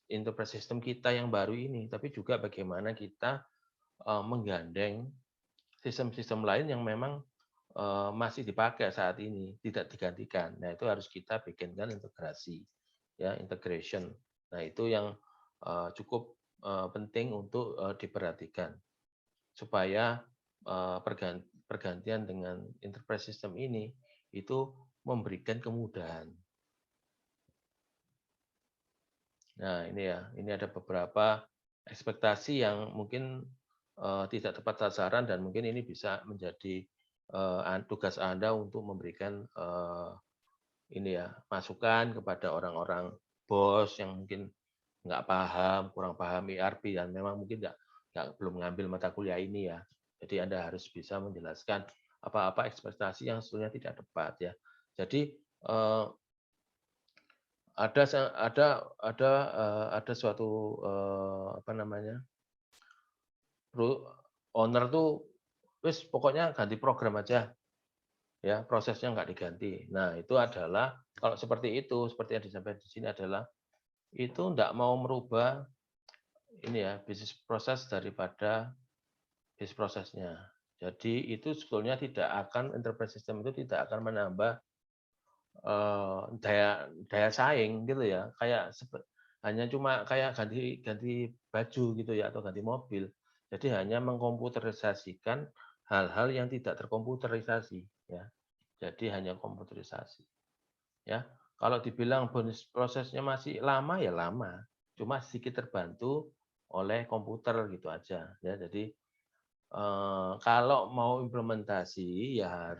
A: enterprise system kita yang baru ini, tapi juga bagaimana kita menggandeng sistem-sistem lain yang memang masih dipakai saat ini, tidak digantikan. Nah, itu harus kita bikinkan integrasi, ya, integration. Nah, itu yang cukup penting untuk diperhatikan supaya pergantian dengan enterprise system ini itu memberikan kemudahan. Nah, ini ya, ini ada beberapa ekspektasi yang mungkin tidak tepat sasaran dan mungkin ini bisa menjadi tugas Anda untuk memberikan ini ya masukan kepada orang-orang bos yang mungkin nggak paham, kurang paham ERP dan memang mungkin belum mengambil mata kuliah ini ya. Jadi Anda harus bisa menjelaskan apa-apa ekspektasi yang sebetulnya tidak tepat ya. Jadi ada ada suatu apa namanya owner tuh wis pokoknya ganti program aja ya prosesnya nggak diganti. Nah itu adalah kalau seperti itu seperti yang disampaikan di sini adalah itu nggak mau merubah ini ya bisnis proses daripada bisnis prosesnya. Jadi itu sebetulnya tidak akan enterprise system itu tidak akan menambah daya daya saing gitu ya, kayak hanya cuma kayak ganti ganti baju gitu ya atau ganti mobil. Jadi hanya mengkomputerisasikan hal-hal yang tidak terkomputerisasi ya. Jadi hanya komputerisasi ya. Kalau dibilang bisnis prosesnya masih lama ya lama, cuma sedikit terbantu oleh komputer gitu aja ya. Jadi kalau mau implementasi ya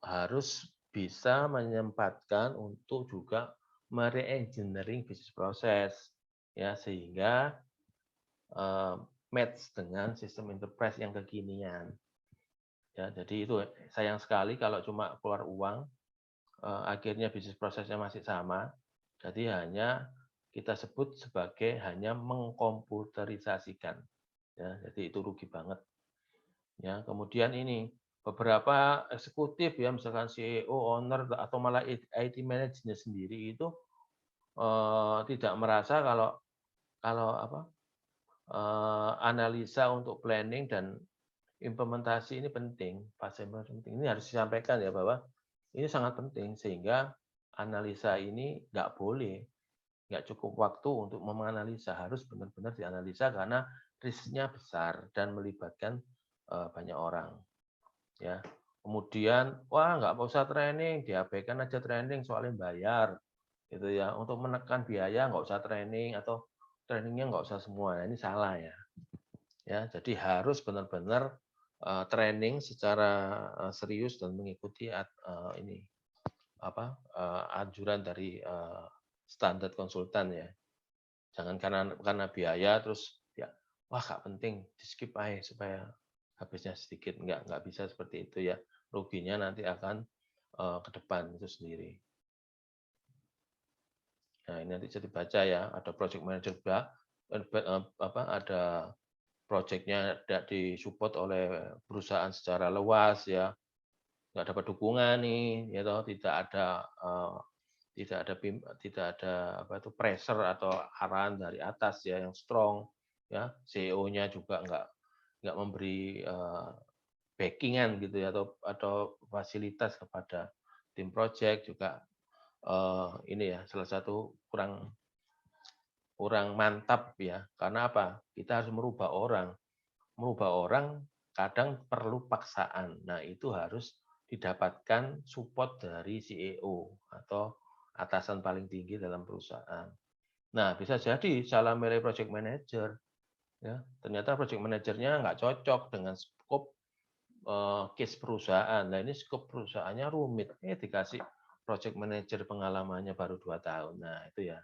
A: harus bisa menyempatkan untuk juga mere-engineering bisnis proses, ya sehingga match dengan sistem enterprise yang kekinian. Ya, jadi itu sayang sekali kalau cuma keluar uang, akhirnya bisnis prosesnya masih sama. Jadi hanya kita sebut sebagai hanya mengkomputerisasikan. Ya, jadi itu rugi banget. Ya, kemudian ini beberapa eksekutif ya, misalkan CEO, owner atau malah IT manajernya sendiri itu tidak merasa kalau kalau apa analisa untuk planning dan implementasi ini penting, fase penting. Ini harus disampaikan ya bahwa ini sangat penting sehingga analisa ini nggak cukup waktu untuk menganalisa, harus benar-benar dianalisa karena risknya besar dan melibatkan banyak orang. Ya, kemudian wah nggak usah training, diabaikan aja training soalnya bayar, gitu ya. Untuk menekan biaya nggak usah training atau trainingnya nggak usah semua. Nah, ini salah ya. Ya, jadi harus benar-benar training secara serius dan mengikuti ini apa anjuran dari standar konsultan ya. Jangan karena biaya terus ya wah nggak penting di skip aja supaya habisnya sedikit nggak bisa seperti itu ya. Ruginya nanti akan ke depan itu sendiri. Nah, ini nanti bisa dibaca ya, ada project manager ada projeknya tidak disupport oleh perusahaan secara luas ya, nggak dapat dukungan nih, ya toh, tidak ada apa itu pressure atau arahan dari atas ya yang strong ya, CEO-nya juga nggak memberi backing-an gitu ya atau fasilitas kepada tim project juga ini ya salah satu kurang kurang mantap ya. Karena apa? Kita harus merubah orang. Merubah orang kadang perlu paksaan. Nah, itu harus didapatkan support dari CEO atau atasan paling tinggi dalam perusahaan. Nah, bisa jadi salah milih project manager. Ya, ternyata project manajernya nggak cocok dengan skop case perusahaan. Nah, ini skop perusahaannya rumit. Dikasih project manager pengalamannya baru 2 tahun. Nah, itu ya.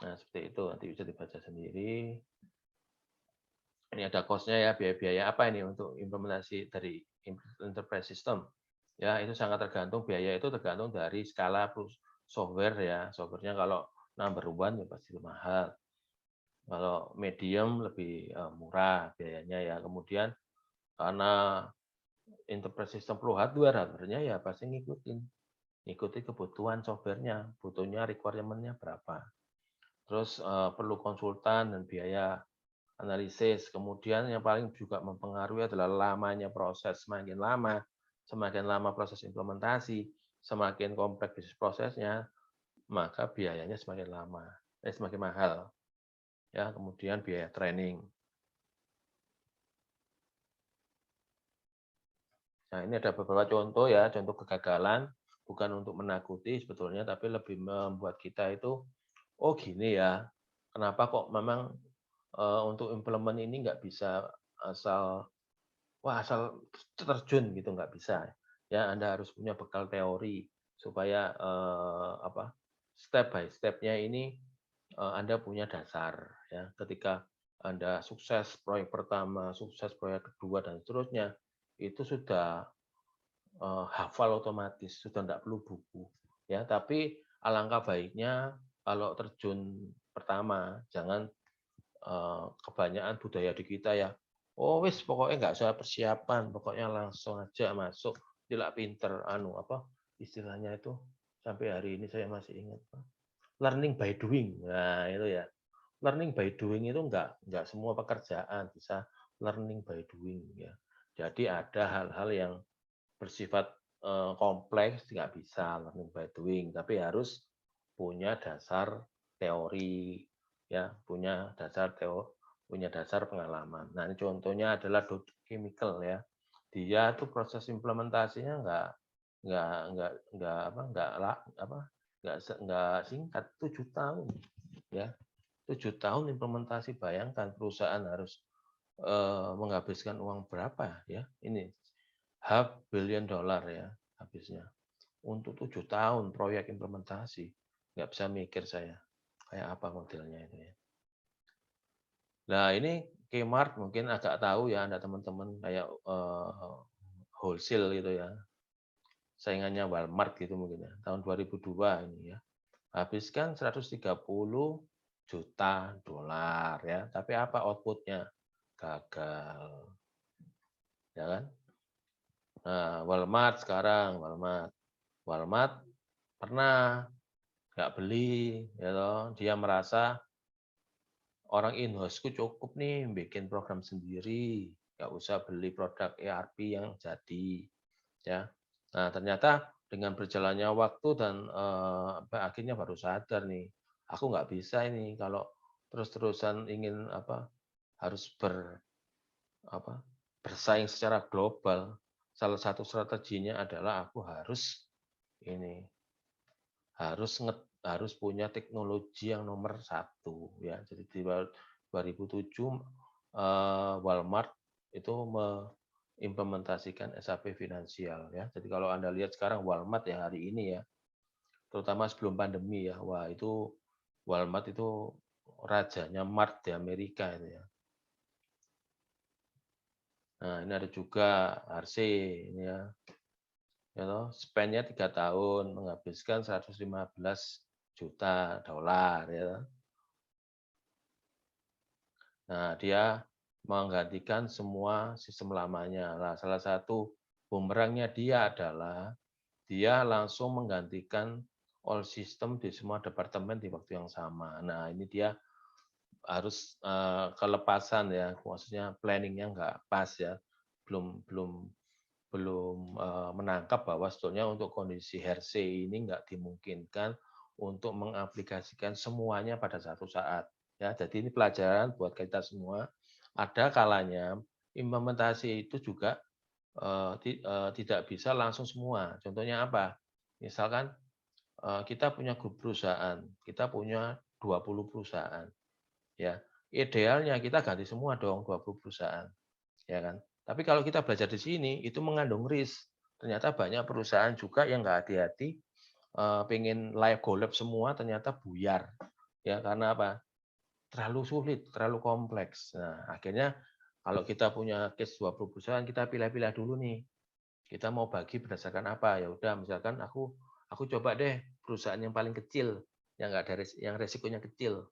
A: Nah, seperti itu nanti bisa dibaca sendiri. Ini ada cost-nya ya, biaya-biaya apa ini untuk implementasi dari enterprise system. Ya, itu sangat tergantung, biaya itu tergantung dari skala software ya. Software-nya kalau number one ya pasti mahal. Kalau medium lebih murah biayanya ya. Kemudian karena enterprise system perlu hardware-nya ya pasti ngikuti kebutuhan software-nya, butuhnya requirement-nya berapa. Terus perlu konsultan dan biaya analisis. Kemudian yang paling juga mempengaruhi adalah lamanya proses. Semakin lama proses implementasi, semakin kompleks bisnis prosesnya, maka biayanya semakin mahal. Ya, kemudian biaya training. Nah, ini ada beberapa contoh ya, contoh kegagalan, bukan untuk menakuti sebetulnya, tapi lebih membuat kita itu, oh gini ya, kenapa kok memang untuk implement ini nggak bisa asal asal terjun gitu nggak bisa. Ya, Anda harus punya bekal teori supaya step by step-nya ini Anda punya dasar ya. Ketika Anda sukses proyek pertama, sukses proyek kedua dan seterusnya, itu sudah hafal otomatis, sudah tidak perlu buku. Ya, tapi alangkah baiknya kalau terjun pertama jangan kebanyakan budaya di kita ya. Oh wis pokoknya nggak usah persiapan, pokoknya langsung aja masuk, tidak pinter, istilahnya itu sampai hari ini saya masih ingat. Learning by doing. Nah, itu ya. Learning by doing itu nggak semua pekerjaan bisa learning by doing ya. Jadi ada hal-hal yang bersifat kompleks nggak bisa learning by doing, tapi harus punya dasar teori ya, punya dasar pengalaman. Nah, ini contohnya adalah Dow Chemical ya. Dia tuh proses implementasinya nggak singkat, 7 tahun ya. 7 tahun implementasi, bayangkan perusahaan harus menghabiskan uang berapa ya? Ini half billion dollar ya habisnya untuk 7 tahun proyek implementasi. Nggak bisa mikir saya kayak apa modelnya itu ya. Nah ini Kmart mungkin agak tahu ya Anda teman-teman kayak wholesale gitu ya. Saingannya Walmart gitu mungkin ya. Tahun 2002 ini ya. habiskan 130 juta dolar ya, tapi apa output-nya? Gagal, ya kan? Nah, Walmart pernah nggak beli, ya toh. Dia merasa orang in-house-ku cukup nih bikin program sendiri, nggak usah beli produk ERP yang jadi, ya. Nah, ternyata dengan berjalannya waktu dan, akhirnya baru sadar nih, aku nggak bisa ini kalau terus-terusan ingin harus apa, bersaing secara global. Salah satu strateginya adalah aku harus ini, harus punya teknologi yang nomor satu ya. Jadi di 2007, Walmart itu mengimplementasikan SAP Finansial ya. Jadi kalau Anda lihat sekarang Walmart ya hari ini ya, terutama sebelum pandemi ya, wah itu Walmart itu rajanya Mart di Amerika itu ya. Nah ini ada juga Hershey ini ya, ya toh, spend-nya 3 tahun menghabiskan 115 juta dolar ya. Nah, dia menggantikan semua sistem lamanya. Nah, salah satu bumerangnya dia adalah dia langsung menggantikan all system di semua departemen di waktu yang sama. Nah, ini dia harus, kelepasan ya, maksudnya planning-nya nggak pas ya, belum belum belum, menangkap bahwa sebetulnya untuk kondisi Hershey ini nggak dimungkinkan untuk mengaplikasikan semuanya pada satu saat, ya. Jadi ini pelajaran buat kita semua, ada kalanya implementasi itu juga, tidak bisa langsung semua. Contohnya apa? Misalkan, kita punya grup perusahaan, kita punya 20 perusahaan, ya. Idealnya kita ganti semua dong 20 perusahaan. Ya kan? Tapi kalau kita belajar di sini, itu mengandung risk. Ternyata banyak perusahaan juga yang nggak hati-hati, pengen live go live semua ternyata buyar. Ya, karena apa? Terlalu sulit, terlalu kompleks. Nah, akhirnya kalau kita punya case 20 perusahaan, kita pilih-pilih dulu nih. Kita mau bagi berdasarkan apa? Ya udah, misalkan aku coba deh perusahaan yang paling kecil, yang nggak ada yang resikonya kecil.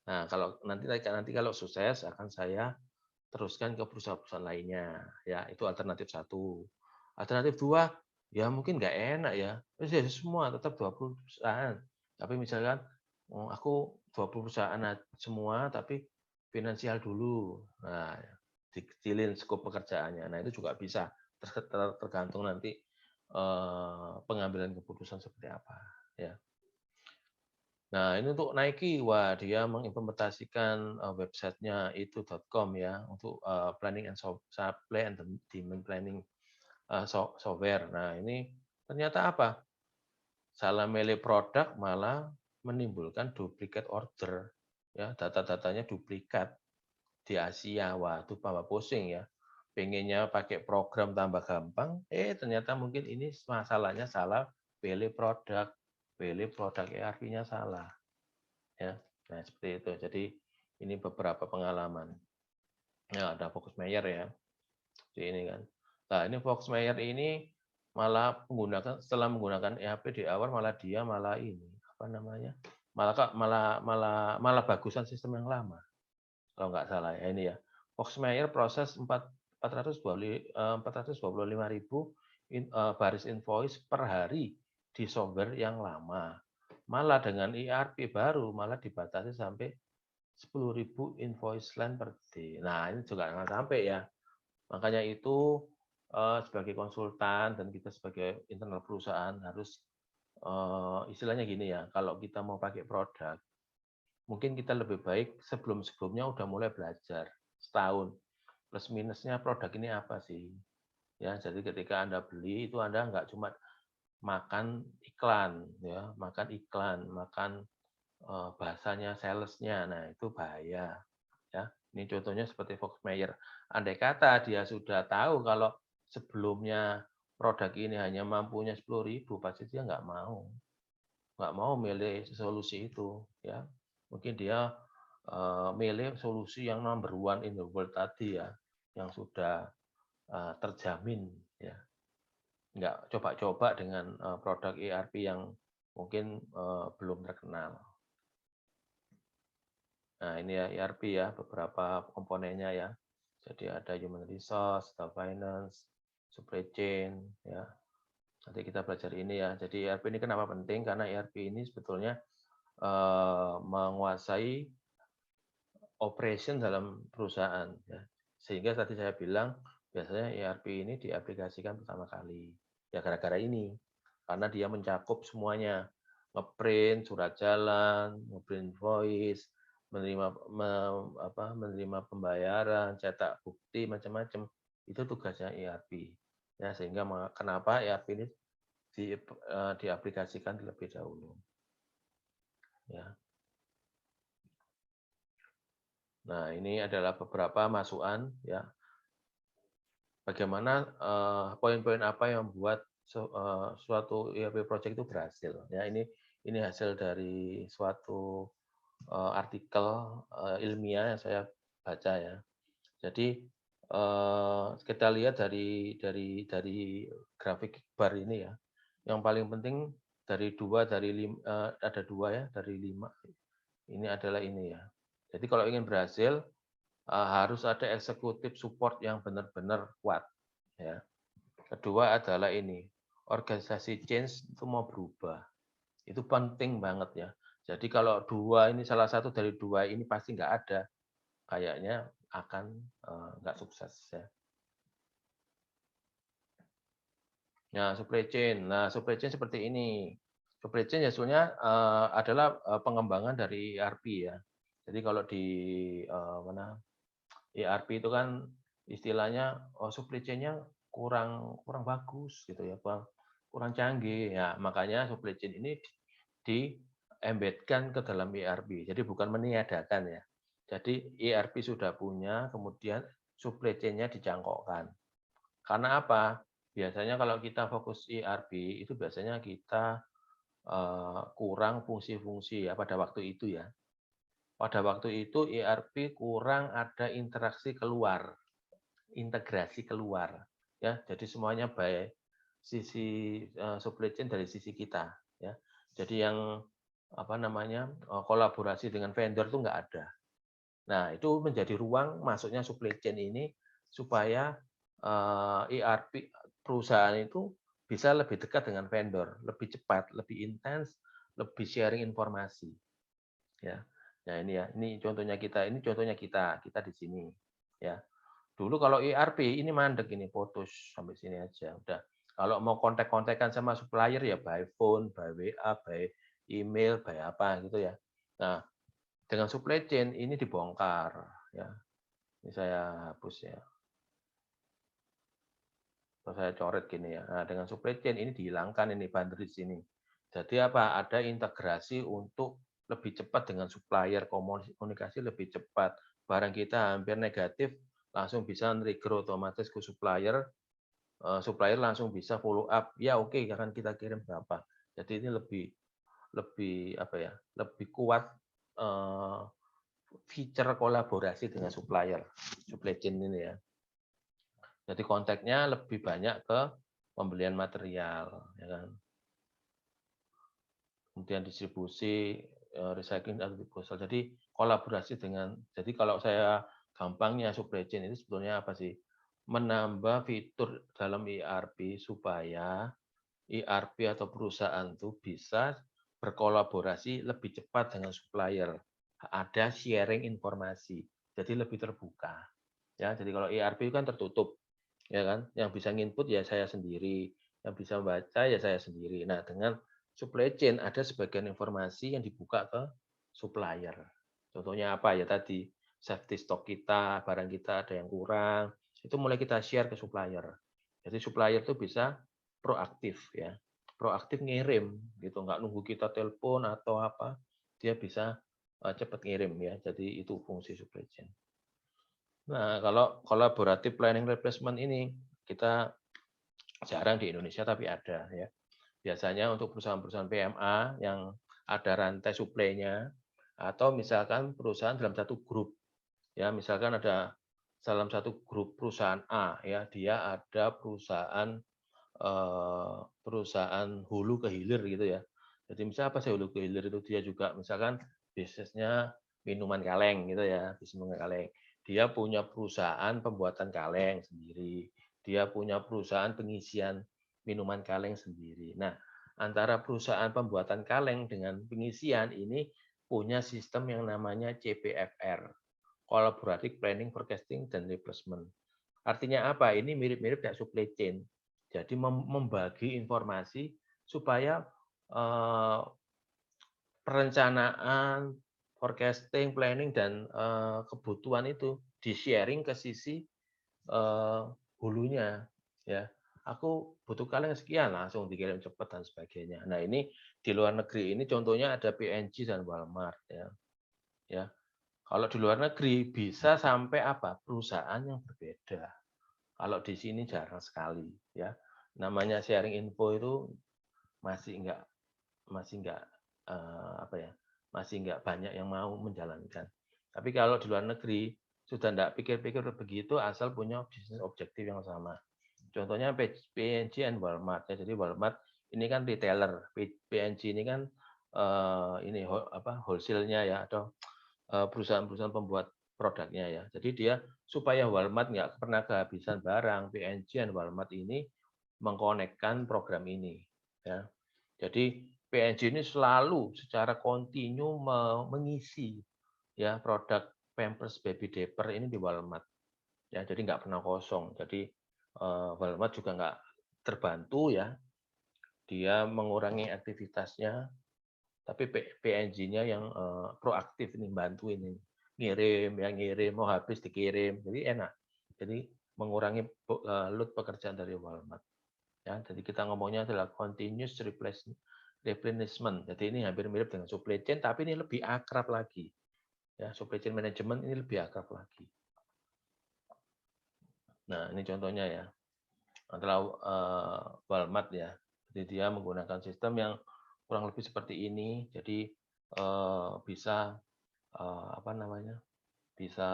A: Nah, kalau nanti kalau sukses akan saya teruskan ke perusahaan-perusahaan lainnya, ya itu alternatif satu. Alternatif 2, ya mungkin nggak enak ya, terus ya semua tetap 20 perusahaan. Tapi misalkan, aku 20 perusahaan semua, tapi finansial dulu. Nah, dikecilin skop pekerjaannya. Nah, itu juga bisa, tergantung nanti, pengambilan keputusan seperti apa, ya. Nah, ini untuk Nike, wah dia mengimplementasikan, website-nya itu.com ya, untuk, planning and supply and demand planning, software. Nah, ini ternyata apa, salah milih produk malah menimbulkan duplikat order, ya, data-datanya duplikat di Asia. Wah, itu tambah pusing ya. Pengennya pakai program tambah gampang, ternyata mungkin ini masalahnya salah pilih produk ERP-nya salah. Ya, nah seperti itu. Jadi ini beberapa pengalaman. Ya, ada Fox Mayer ya, di ini kan. Nah, ini Fox Mayer ini malah setelah menggunakan ERP di awal malah dia malah ini, apa namanya, malah bagusan sistem yang lama, kalau nggak salah ya ini ya. Fox Mayer proses 425.000 baris invoice per hari di software yang lama. Malah dengan ERP baru malah dibatasi sampai 10.000 invoice line per day. Nah, ini juga jangan sampai ya. Makanya itu, sebagai konsultan dan kita sebagai internal perusahaan harus, istilahnya gini ya, kalau kita mau pakai produk, mungkin kita lebih baik sebelum-sebelumnya udah mulai belajar, setahun, plus minusnya produk ini apa sih. Ya, jadi ketika Anda beli itu Anda nggak cuma makan iklan ya, makan bahasanya salesnya, nah itu bahaya, ya. Ini contohnya seperti Fox Mayer. Andai kata dia sudah tahu kalau sebelumnya produk ini hanya mampunya 10.000, pasti dia nggak mau milih solusi itu, ya. Mungkin dia, milih solusi yang number one in the world tadi ya, yang sudah, terjamin ya. Nggak coba-coba dengan, produk ERP yang mungkin belum terkenal. Nah, ini ya ERP ya, beberapa komponennya ya. Jadi ada human resource, ada finance, supply chain, ya. Nanti kita belajar ini ya. Jadi ERP ini kenapa penting? Karena ERP ini sebetulnya menguasai operation dalam perusahaan, ya. Sehingga tadi saya bilang biasanya ERP ini diaplikasikan pertama kali. Ya gara-gara ini, karena dia mencakup semuanya, ngeprint surat jalan, ngeprint invoice, menerima pembayaran, cetak bukti macam-macam. Itu tugasnya ERP. Ya, sehingga kenapa ERP ini diaplikasikan terlebih dahulu. Ya. Nah, ini adalah beberapa masukan ya. Bagaimana poin-poin apa yang membuat suatu ERP project itu berhasil. Ya, ini hasil dari suatu artikel ilmiah yang saya baca ya. Jadi kita lihat dari grafik bar ini ya. Yang paling penting ada dua ya dari 5. Ini adalah ini ya. Jadi kalau ingin berhasil harus ada eksekutif support yang benar-benar kuat ya. Kedua adalah ini, organisasi change itu mau berubah. Itu penting banget ya. Jadi kalau salah satu dari dua ini pasti nggak ada, kayaknya akan nggak sukses ya. Nah, supply chain. Nah, supply chain seperti ini. Supply chain sebetulnya adalah pengembangan dari ERP ya. Jadi kalau di ERP itu kan istilahnya supply chain-nya kurang bagus gitu ya, kurang canggih. Ya, makanya supply chain ini di-embed-kan ke dalam ERP. Jadi bukan meniadakan ya. Jadi ERP sudah punya, kemudian supply chain-nya dicangkokkan. Karena apa? Biasanya kalau kita fokus ERP itu biasanya kita kurang fungsi-fungsi ya pada waktu itu ya. Pada waktu itu ERP kurang ada interaksi keluar, integrasi keluar. Ya, jadi semuanya baik sisi supply chain dari sisi kita ya. Jadi yang kolaborasi dengan vendor itu nggak ada. Nah, itu menjadi ruang masuknya supply chain ini supaya ERP perusahaan itu bisa lebih dekat dengan vendor, lebih cepat, lebih intens, lebih sharing informasi. Ya. Nah, ini ya, ini contohnya kita di sini. Ya. Dulu kalau ERP ini mandek ini putus sampai sini aja udah. Kalau mau kontak-kontakan sama supplier ya by phone, by WA, by email, by apa gitu ya. Nah, dengan supply chain ini dibongkar ya. Ini saya hapus ya. Atau saya coret gini ya. Nah, dengan supply chain ini dihilangkan ini boundary sini. Jadi apa? Ada integrasi untuk lebih cepat dengan supplier, komunikasi lebih cepat. Barang kita hampir negatif, langsung bisa trigger otomatis ke supplier, supplier langsung bisa follow up. Ya oke, akan kita kirim berapa. Jadi ini lebih lebih apa ya? Lebih kuat feature kolaborasi dengan supplier, supply chain ini ya. Jadi kontaknya lebih banyak ke pembelian material, ya kan. Kemudian distribusi, recycling atau disposal. Jadi kolaborasi jadi kalau saya gampangnya supply chain itu sebetulnya apa sih? Menambah fitur dalam ERP supaya ERP atau perusahaan itu bisa berkolaborasi lebih cepat dengan supplier. Ada sharing informasi, jadi lebih terbuka. Ya, jadi kalau ERP kan tertutup, ya kan? Yang bisa nginput ya saya sendiri, yang bisa membaca ya saya sendiri. Nah, dengan supply chain ada sebagian informasi yang dibuka ke supplier. Contohnya apa ya tadi, safety stock kita, barang kita ada yang kurang, itu mulai kita share ke supplier. Jadi supplier itu bisa proaktif ya. Proaktif ngirim gitu, nggak nunggu kita telepon atau apa, dia bisa cepat ngirim ya. Jadi itu fungsi supply chain. Nah, kalau collaborative planning replacement ini kita jarang di Indonesia tapi ada ya. Biasanya untuk perusahaan-perusahaan PMA yang ada rantai suplainya atau misalkan perusahaan dalam satu grup. Ya, misalkan ada dalam satu grup perusahaan A ya, dia ada perusahaan perusahaan hulu ke hilir gitu ya. Jadi misalnya apa sih hulu ke hilir itu dia juga misalkan bisnisnya minuman kaleng gitu ya, bisnis minuman kaleng. Dia punya perusahaan pembuatan kaleng sendiri. Dia punya perusahaan pengisian minuman kaleng sendiri. Nah, antara perusahaan pembuatan kaleng dengan pengisian ini punya sistem yang namanya CPFR, Collaborative Planning, Forecasting, dan Replacement. Artinya apa? Ini mirip-mirip kayak supply chain. Jadi membagi informasi supaya perencanaan, forecasting, planning, dan kebutuhan itu di-sharing ke sisi hulunya. Ya, aku butuh kaleng sekian, langsung dikirim cepat dan sebagainya. Nah ini di luar negeri ini contohnya ada P&G dan Walmart ya. Ya, kalau di luar negeri bisa sampai apa? Perusahaan yang berbeda. Kalau di sini jarang sekali ya. Namanya sharing info itu masih enggak apa ya, masih enggak banyak yang mau menjalankan. Tapi kalau di luar negeri sudah enggak pikir-pikir begitu asal punya bisnis objektif yang sama. Contohnya P&G and Walmart ya. Jadi Walmart ini kan retailer, P&G ini kan ini apa wholesale-nya ya atau perusahaan-perusahaan pembuat produknya ya. Jadi dia supaya Walmart nggak pernah kehabisan barang, P&G dan Walmart ini mengkonekkan program ini ya. Jadi P&G ini selalu secara kontinu mengisi ya produk Pampers Baby Diaper ini di Walmart ya. Jadi nggak pernah kosong. Jadi Walmart juga nggak terbantu ya. Dia mengurangi aktivitasnya tapi PNG-nya yang proaktif nih bantuin ini. Ngirim, yang ngirim, mau habis dikirim. Jadi enak. Jadi mengurangi load pekerjaan dari Walmart. Ya, jadi kita ngomongnya adalah continuous replenishment. Jadi ini hampir mirip dengan supply chain, tapi ini lebih akrab lagi. Ya, supply chain management ini lebih akrab lagi. Nah, ini contohnya ya. Antara Walmart ya. Jadi dia menggunakan sistem yang kurang lebih seperti ini. Jadi bisa apa namanya? Bisa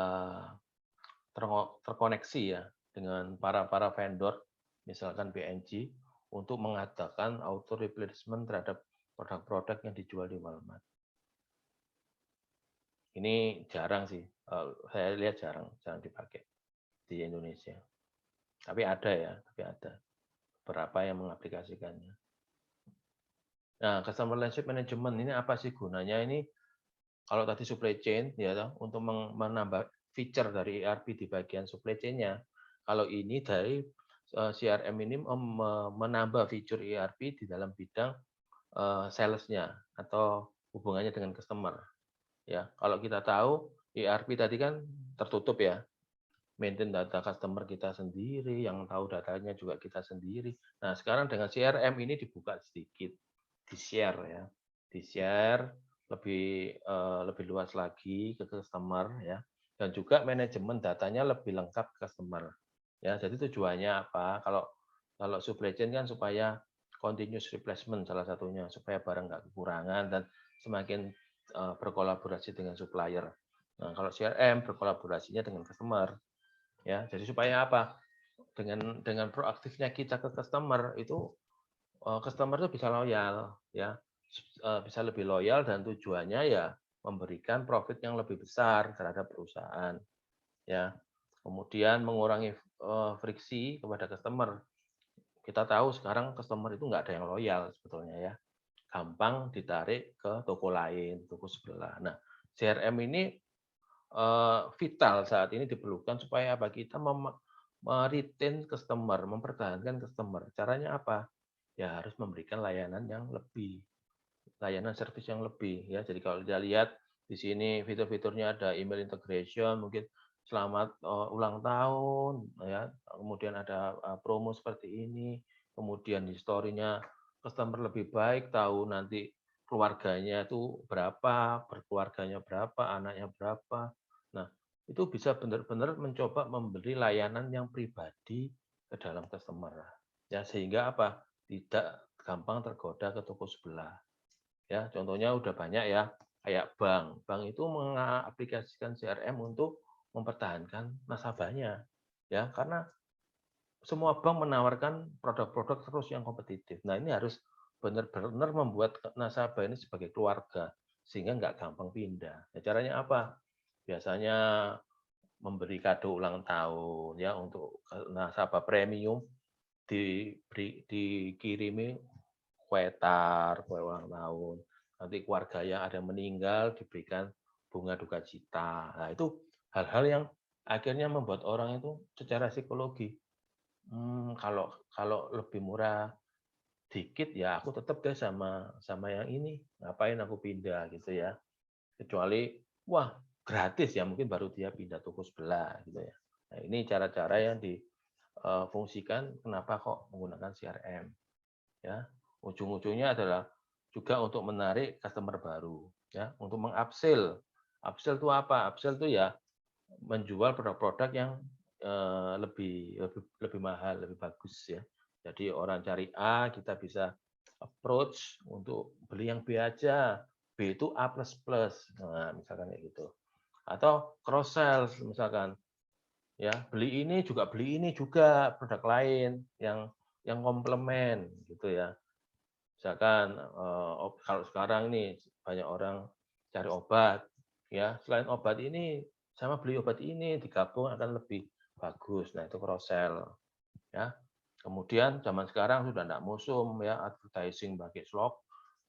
A: terkoneksi ya dengan para vendor, misalkan BNG, untuk mengadakan auto replacement terhadap produk-produk yang dijual di Walmart. Ini jarang sih, saya lihat jarang dipakai di Indonesia. Tapi ada ya, tapi ada beberapa yang mengaplikasikannya. Nah, customer relationship management ini apa sih gunanya? Ini kalau tadi supply chain ya untuk menambah feature dari ERP di bagian supply chain-nya. Kalau ini dari CRM ini menambah fitur ERP di dalam bidang sales-nya atau hubungannya dengan customer. Ya, kalau kita tahu ERP tadi kan tertutup ya, maintain data customer kita sendiri, yang tahu datanya juga kita sendiri. Nah, sekarang dengan CRM ini dibuka sedikit, di-share ya, di-share lebih luas lagi ke customer ya, dan juga manajemen datanya lebih lengkap ke customer. Ya, jadi tujuannya apa? Kalau supply chain kan supaya continuous replacement salah satunya, supaya barang nggak kekurangan dan semakin berkolaborasi dengan supplier. Nah, kalau CRM berkolaborasinya dengan customer. Ya, jadi supaya apa? Dengan proaktifnya kita ke customer itu customer itu bisa loyal ya. Bisa lebih loyal dan tujuannya ya memberikan profit yang lebih besar terhadap perusahaan ya. Kemudian mengurangi friksi kepada customer. Kita tahu sekarang customer itu nggak ada yang loyal sebetulnya ya. Gampang ditarik ke toko lain, toko sebelah. Nah, CRM ini vital saat ini diperlukan supaya apa? Kita retain customer, mempertahankan customer. Caranya apa? Ya harus memberikan layanan yang lebih, layanan service yang lebih ya. Jadi kalau dia lihat di sini fitur-fiturnya ada email integration, mungkin selamat ulang tahun ya. Kemudian ada promo seperti ini, kemudian di story-nya customer lebih baik, tahu nanti keluarganya itu berapa, berkeluarganya berapa, anaknya berapa. Nah, itu bisa benar-benar mencoba memberi layanan yang pribadi ke dalam customer. Ya, sehingga apa? Tidak gampang tergoda ke toko sebelah. Ya, contohnya udah banyak ya, kayak bank. Bank itu mengaplikasikan CRM untuk mempertahankan nasabahnya. Ya, karena semua bank menawarkan produk-produk terus yang kompetitif. Nah, ini harus benar-benar membuat nasabah ini sebagai keluarga, sehingga nggak gampang pindah. Ya caranya apa? Biasanya memberi kado ulang tahun ya untuk nasabah premium dikirimi kue tar, kue ulang tahun. Nanti keluarga yang ada yang meninggal diberikan bunga duka cita. Nah, itu hal-hal yang akhirnya membuat orang itu secara psikologi, kalau kalau lebih murah dikit ya aku tetap deh sama sama yang ini, ngapain aku pindah gitu ya. Kecuali, wah gratis ya mungkin baru dia pindah toko sebelah gitu ya. Nah ini cara-cara yang difungsikan kenapa kok menggunakan CRM ya. Ujung-ujungnya adalah juga untuk menarik customer baru ya, untuk meng-upsell. Upsell itu apa? Upsell itu ya menjual produk-produk yang lebih mahal, lebih bagus ya. Jadi orang cari A, kita bisa approach untuk beli yang B aja. B itu A++. Nah, misalkan kayak gitu. Atau cross sell misalkan ya, beli ini juga produk lain yang komplement gitu ya. Misalkan kalau sekarang nih banyak orang cari obat, ya selain obat ini sama beli obat ini digabung akan lebih bagus. Nah itu cross sell ya. Kemudian zaman sekarang sudah tidak musim ya advertising pakai slog,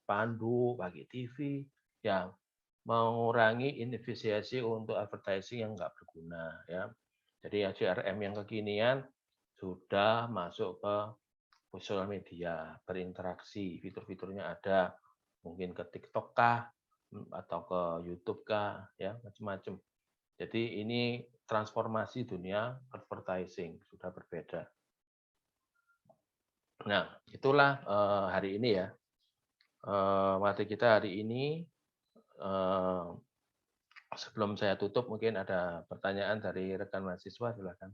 A: pandu, pakai TV, ya mengurangi inefisiensi untuk advertising yang nggak berguna ya. Jadi ya CRM yang kekinian sudah masuk ke sosial media, berinteraksi, fitur-fiturnya ada, mungkin ke TikTok kah, atau ke YouTube kah, ya macam-macam. Jadi ini transformasi dunia advertising sudah berbeda. Nah, itulah hari ini ya. Materi kita hari ini. Sebelum saya tutup, mungkin ada pertanyaan dari rekan mahasiswa, silakan.